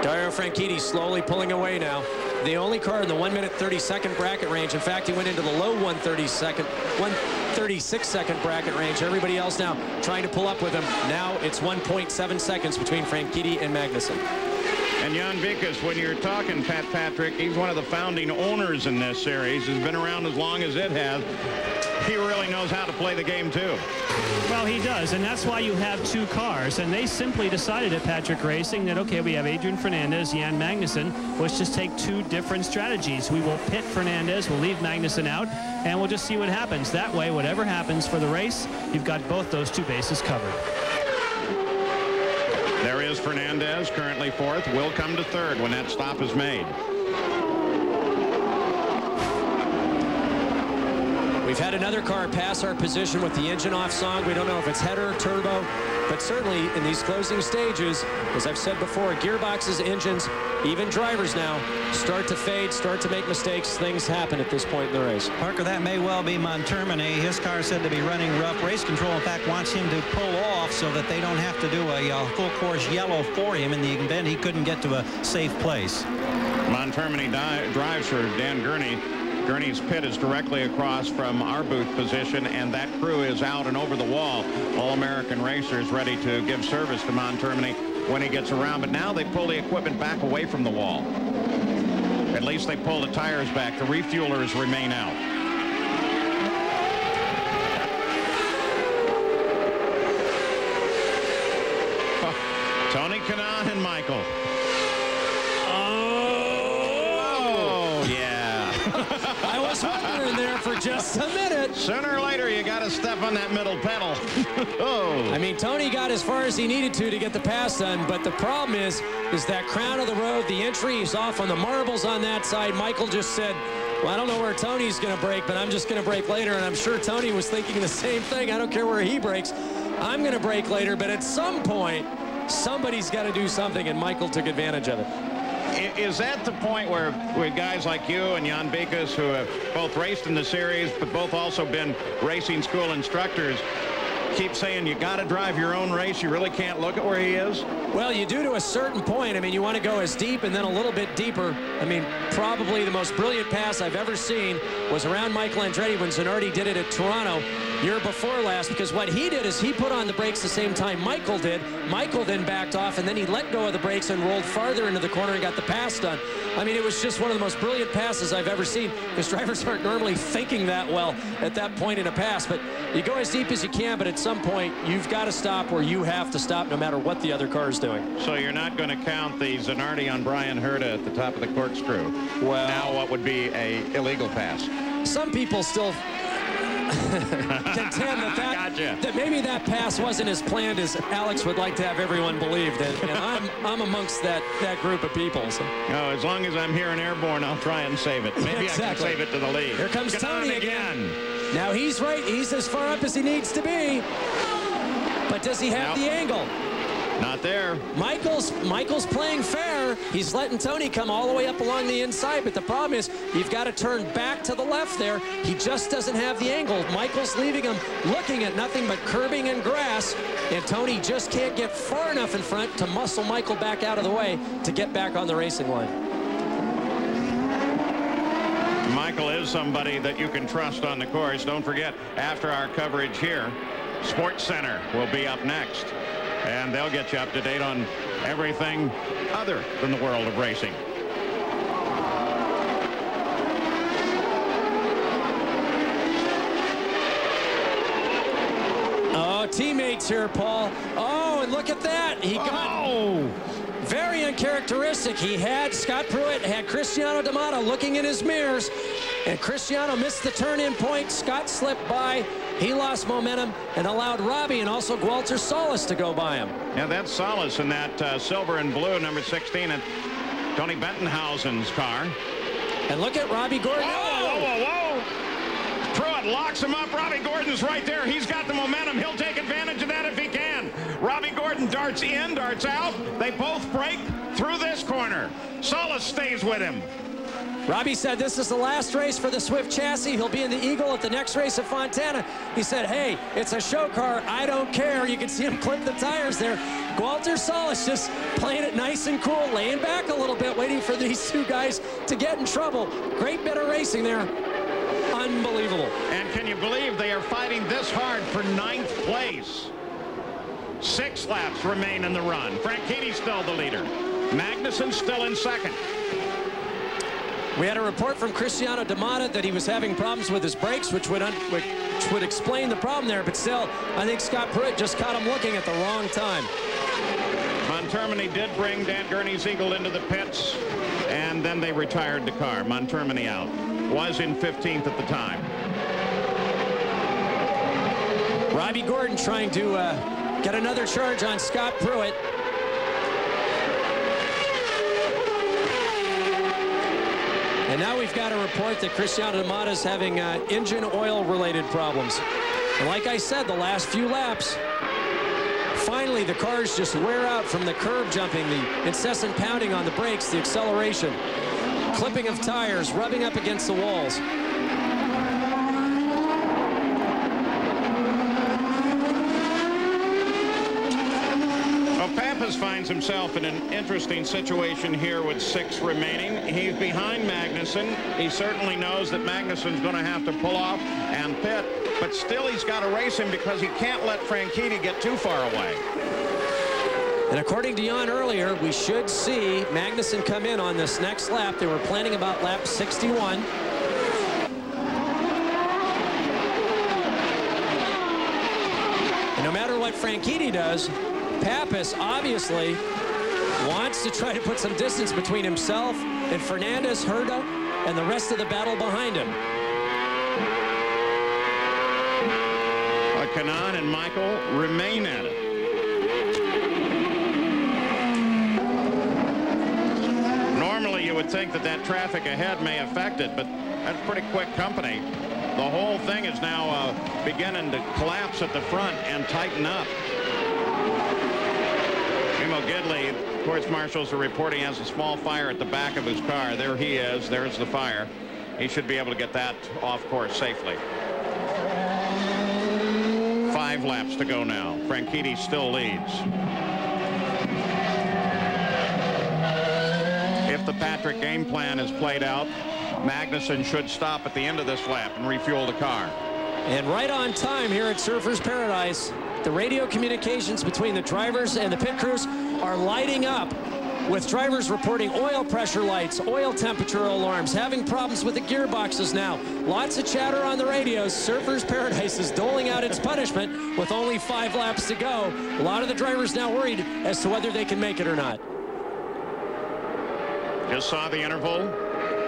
Dario Franchitti slowly pulling away now. The only car in the 1-minute 30-second bracket range. In fact, he went into the low 136-second bracket range. Everybody else now trying to pull up with him. Now it's 1.7 seconds between Franchitti and Magnussen. And Jan Vikas, when you're talking Pat Patrick, he's one of the founding owners in this series. He's been around as long as it has. He really knows how to play the game, too. Well, he does, and that's why you have 2 cars. And they simply decided at Patrick Racing that, okay, we have Adrian Fernandez, Jan Magnussen. Let's just take 2 different strategies. We will pit Fernandez, we'll leave Magnussen out, and we'll just see what happens. That way, whatever happens for the race, you've got both those 2 bases covered. There is Fernandez, currently 4th, will come to 3rd when that stop is made. We've had another car pass our position with the engine off song. We don't know if it's header, turbo, but certainly in these closing stages, as I've said before, gearboxes, engines, even drivers now start to fade, start to make mistakes. Things happen at this point in the race. Parker, that may well be Montermini. His car said to be running rough. Race control, in fact, wants him to pull off so that they don't have to do a full course yellow for him in the event he couldn't get to a safe place. Montermini drives for Dan Gurney. Gurney's pit is directly across from our booth position, and that crew is out and over the wall. All-American racers ready to give service to Montermini when he gets around. But now they pull the equipment back away from the wall. At least they pull the tires back. The refuelers remain out. Tony Kanaan and Michael. I was wondering there for just a minute. Sooner or later, you got to step on that middle pedal. I mean, Tony got as far as he needed to get the pass done, but the problem is that crown of the road, the entry, he's off on the marbles on that side. Michael just said, well, I don't know where Tony's going to brake, but I'm just going to brake later, and I'm sure Tony was thinking the same thing. I don't care where he brakes. I'm going to brake later, but at some point, somebody's got to do something, and Michael took advantage of it. Is that the point where guys like you and Jan Vikas, who have both raced in the series, but both also been racing school instructors, keep saying you got to drive your own race? You really can't look at where he is? Well, you do to a certain point. I mean, you want to go as deep and then a little bit deeper. I mean, probably the most brilliant pass I've ever seen was around Michael Andretti when Zanardi did it at Toronto year before last, because what he did is he put on the brakes the same time Michael did. Michael then backed off, and then he let go of the brakes and rolled farther into the corner and got the pass done. I mean, it was just one of the most brilliant passes I've ever seen, because drivers aren't normally thinking that well at that point in a pass. But you go as deep as you can, but at some point, you've got to stop where you have to stop no matter what the other car is doing. So you're not going to count the Zanardi on Brian Herta at the top of the corkscrew. Well, now what would be a illegal pass? Some people still contend that maybe that pass wasn't as planned as Alex would like to have everyone believe. And I'm amongst that group of people. So. Oh, as long as I'm here in Airborne, I'll try and save it. Maybe exactly. I can save it to the lead. Here comes Tony again. Now he's right. He's as far up as he needs to be. But does he have the angle? Not there. Michael's playing fair. He's letting Tony come all the way up along the inside, but the problem is you've got to turn back to the left there. He just doesn't have the angle. Michael's leaving him looking at nothing but curbing and grass, and Tony just can't get far enough in front to muscle Michael back out of the way to get back on the racing line. Michael is somebody that you can trust on the course. Don't forget, after our coverage here, Sports Center will be up next. And they'll get you up to date on everything other than the world of racing. Oh, teammates here, Paul. Oh, and look at that. He got very uncharacteristic. He had Scott Pruitt, had Cristiano D'Amato looking in his mirrors, and Cristiano missed the turn-in point. Scott slipped by. He lost momentum and allowed Robbie and also Walter Solis to go by him. Yeah, that's Solis in that silver and blue, number 16, at Tony Bentonhausen's car. And look at Robbie Gordon. Whoa. Pruitt locks him up. Robbie Gordon's right there. He's got the momentum. He'll take advantage of that if he can. Robbie Gordon darts in, darts out. They both break through this corner. Solis stays with him. Robbie said this is the last race for the Swift chassis. He'll be in the Eagle at the next race at Fontana. He said, hey, it's a show car. I don't care. You can see him clip the tires there. Walter Solis just playing it nice and cool, laying back a little bit, waiting for these two guys to get in trouble. Great bit of racing there. Unbelievable. And can you believe they are fighting this hard for 9th place? 6 laps remain in the run. Franchitti's still the leader. Magnussen still in second. We had a report from Cristiano D'Amato that he was having problems with his brakes, which would explain the problem there. But still, I think Scott Pruitt just caught him looking at the wrong time. Montermini did bring Dan Gurney's Eagle into the pits, and then they retired the car. Montermini out. Was in 15th at the time. Robbie Gordon trying to get another charge on Scott Pruitt. And now we've got a report that Cristiano D'Amato is having engine oil related problems. And like I said, the last few laps, finally the cars just wear out from the curb jumping, the incessant pounding on the brakes, the acceleration, clipping of tires, rubbing up against the walls. Pappas finds himself in an interesting situation here with 6 remaining. He's behind Magnussen. He certainly knows that Magnussen's going to have to pull off and pit, but still he's got to race him because he can't let Franchitti get too far away. And according to Jan earlier, we should see Magnussen come in on this next lap. They were planning about lap 61. And no matter what Franchitti does, Pappas obviously wants to try to put some distance between himself and Fernandez, Herta, and the rest of the battle behind him. Kanaan and Michael remain at it. Normally you would think that that traffic ahead may affect it, but that's pretty quick company. The whole thing is now beginning to collapse at the front and tighten up. Gidley, course marshals are reporting, has a small fire at the back of his car. There he is. There's the fire. He should be able to get that off course safely. 5 laps to go now. Franchitti still leads. If the Patrick game plan is played out, Magnussen should stop at the end of this lap and refuel the car. And right on time here at Surfers Paradise, the radio communications between the drivers and the pit crews are lighting up with drivers reporting oil pressure lights, oil temperature alarms, having problems with the gearboxes now. Lots of chatter on the radios. Surfers Paradise is doling out its punishment with only 5 laps to go. A lot of the drivers now worried as to whether they can make it or not. Just saw the interval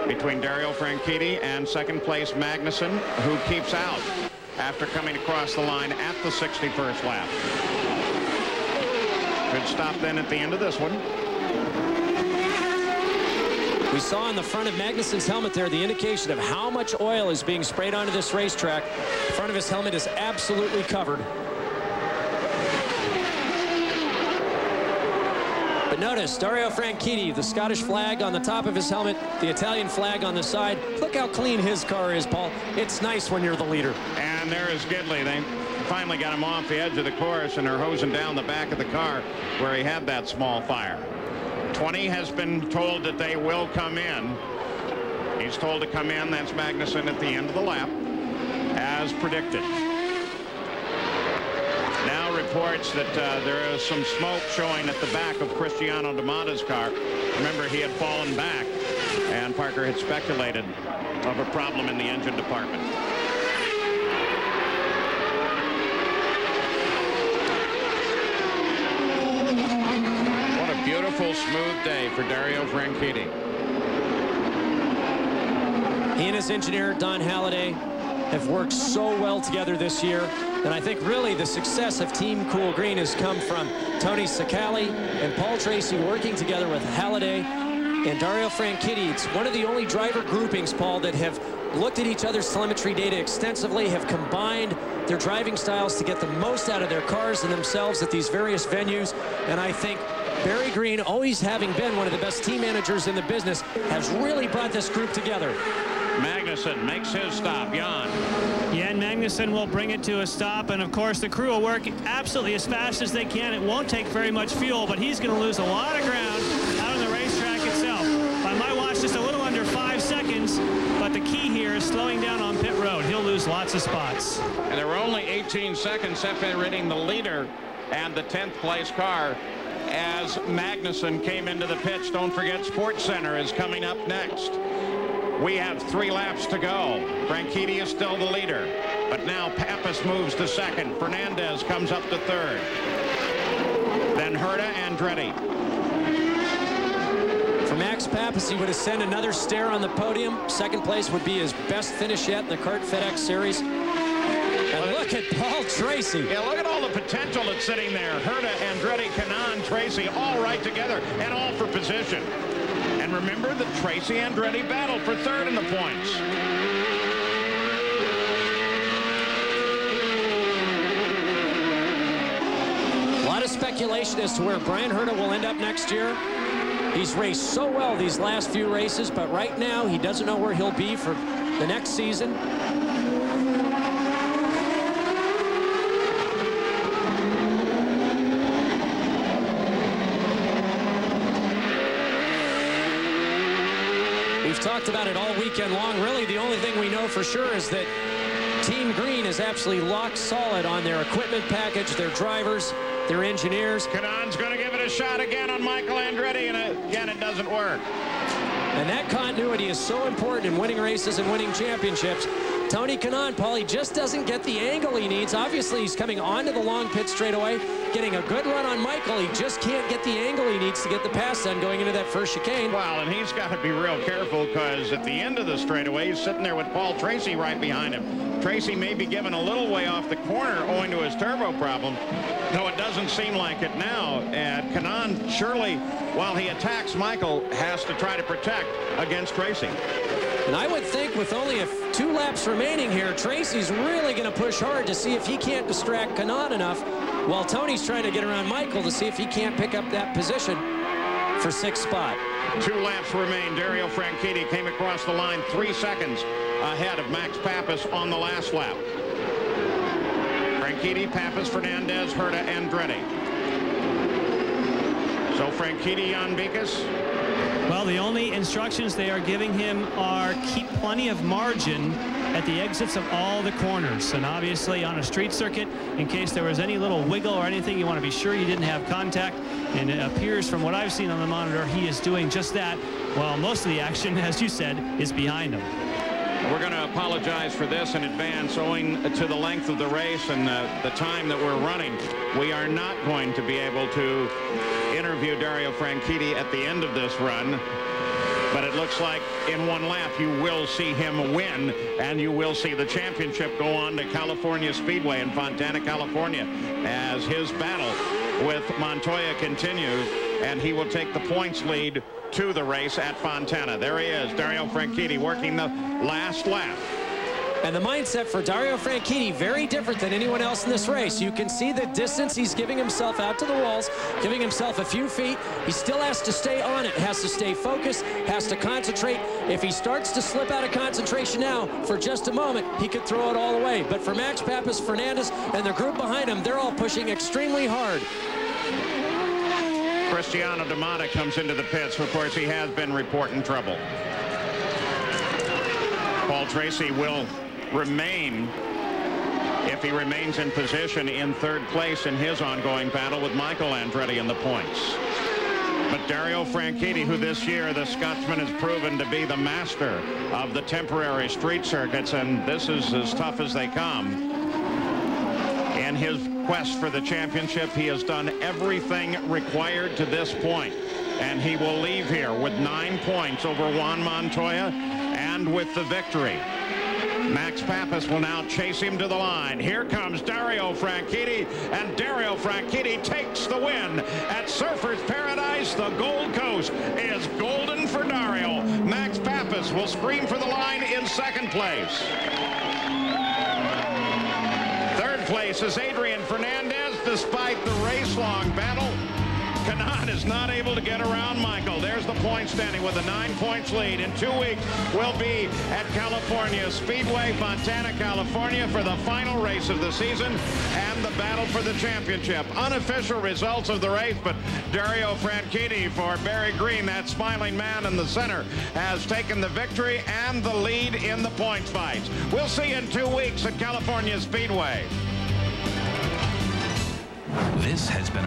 between Dario Franchitti and second place Magnussen, who keeps out after coming across the line at the 61st lap. Good stop then at the end of this one. We saw on the front of Magnussen's helmet there the indication of how much oil is being sprayed onto this racetrack. The front of his helmet is absolutely covered. But notice Dario Franchitti, the Scottish flag on the top of his helmet, the Italian flag on the side. Look how clean his car is, Paul. It's nice when you're the leader. And there is Gidley. They finally got him off the edge of the course, and they're hosing down the back of the car where he had that small fire. 20 has been told that they will come in. He's told to come in. That's Magnussen at the end of the lap, as predicted. Now reports that there is some smoke showing at the back of Cristiano D'Amato's car. Remember, he had fallen back, and Parker had speculated of a problem in the engine department. Beautiful, smooth day for Dario Franchitti. He and his engineer, Don Halliday, have worked so well together this year. And I think really the success of Team Cool Green has come from Tony Sacali and Paul Tracy working together with Halliday and Dario Franchitti. It's one of the only driver groupings, Paul, that have looked at each other's telemetry data extensively, have combined their driving styles to get the most out of their cars and themselves at these various venues. And I think Barry Green, always having been one of the best team managers in the business, has really brought this group together. Magnussen makes his stop. Jan. Yeah, and Magnussen will bring it to a stop, and of course the crew will work absolutely as fast as they can. It won't take very much fuel, but he's going to lose a lot of ground out on the racetrack itself. By my watch, just a little under 5 seconds, but the key here is slowing down on pit road. He'll lose lots of spots. And there were only 18 seconds separating the leader and the 10th place car as Magnussen came into the pits. Don't forget, Sports Center is coming up next. We have 3 laps to go. Franchitti is still the leader, but now Pappas moves to second. Fernandez comes up to third. Then Herta and Andretti. For Max Pappas, he would ascend another stair on the podium. Second place would be his best finish yet in the CART FedEx Series. And look at Paul Tracy. Yeah, look at all the potential that's sitting there. Herta, Andretti, Kanaan, Tracy, all right together, and all for position. And remember that Tracy Andretti battled for third in the points. A lot of speculation as to where Brian Herta will end up next year. He's raced so well these last few races, but right now he doesn't know where he'll be for the next season. We've talked about it all weekend long. Really, the only thing we know for sure is that Team Green is absolutely locked solid on their equipment package, their drivers, their engineers. Kanaan's going to give it a shot again on Michael Andretti, and again, it doesn't work. And that continuity is so important in winning races and winning championships. Tony Kanaan, Paul, he just doesn't get the angle he needs. Obviously, he's coming onto the long pit straightaway, getting a good run on Michael. He just can't get the angle he needs to get the pass done going into that first chicane. Well, and he's got to be real careful because at the end of the straightaway, he's sitting there with Paul Tracy right behind him. Tracy may be given a little way off the corner owing to his turbo problem, though it doesn't seem like it now. And Kanaan surely, while he attacks Michael, has to try to protect against Tracy. And I would think with only 2 laps remaining here, Tracy's really going to push hard to see if he can't distract Kanaan enough, while Tony's trying to get around Michael to see if he can't pick up that position for 6th spot. 2 laps remain. Dario Franchitti came across the line 3 seconds ahead of Max Pappas on the last lap. Franchitti, Pappas, Fernandez, Herta, Andretti. So Franchitti on Vicas. Well, the only instructions they are giving him are keep plenty of margin at the exits of all the corners. And obviously on a street circuit, in case there was any little wiggle or anything, you want to be sure you didn't have contact. And it appears from what I've seen on the monitor, he is doing just that, while most of the action, as you said, is behind him. We're going to apologize for this in advance, owing to the length of the race and the time that we're running. We are not going to be able to interview Dario Franchitti at the end of this run, but it looks like in one lap you will see him win, and you will see the championship go on to California Speedway in Fontana, California, as his battle with Montoya continues, and he will take the points lead to the race at Fontana. There he is, Dario Franchitti, working the last lap. And the mindset for Dario Franchitti, very different than anyone else in this race. You can see the distance he's giving himself out to the walls, giving himself a few feet. He still has to stay on it, has to stay focused, has to concentrate. If he starts to slip out of concentration now for just a moment, he could throw it all away. But for Max Pappas, Fernandez, and the group behind him, they're all pushing extremely hard. Cristiano D'Amata comes into the pits. Of course, he has been reporting trouble. Paul Tracy will remain, if he remains in position, in third place in his ongoing battle with Michael Andretti in the points. But Dario Franchitti, who this year the Scotsman has proven to be the master of the temporary street circuits, and this is as tough as they come. In his quest for the championship, he has done everything required to this point, and he will leave here with 9 points over Juan Montoya and with the victory. Max Pappas will now chase him to the line. Here comes Dario Franchitti, and Dario Franchitti takes the win at Surfers Paradise. The Gold Coast is golden for Dario. Max Pappas will scream for the line in second place. Third place is Adrian Fernandez. Despite the race-long battle, Kanaan is not able to get around Michael. There's the point standing with a 9 points lead. In 2 weeks, we'll be at California Speedway, Fontana, California, for the final race of the season and the battle for the championship. Unofficial results of the race, but Dario Franchitti for Barry Green, that smiling man in the center, has taken the victory and the lead in the points fights. We'll see you in 2 weeks at California Speedway. This has been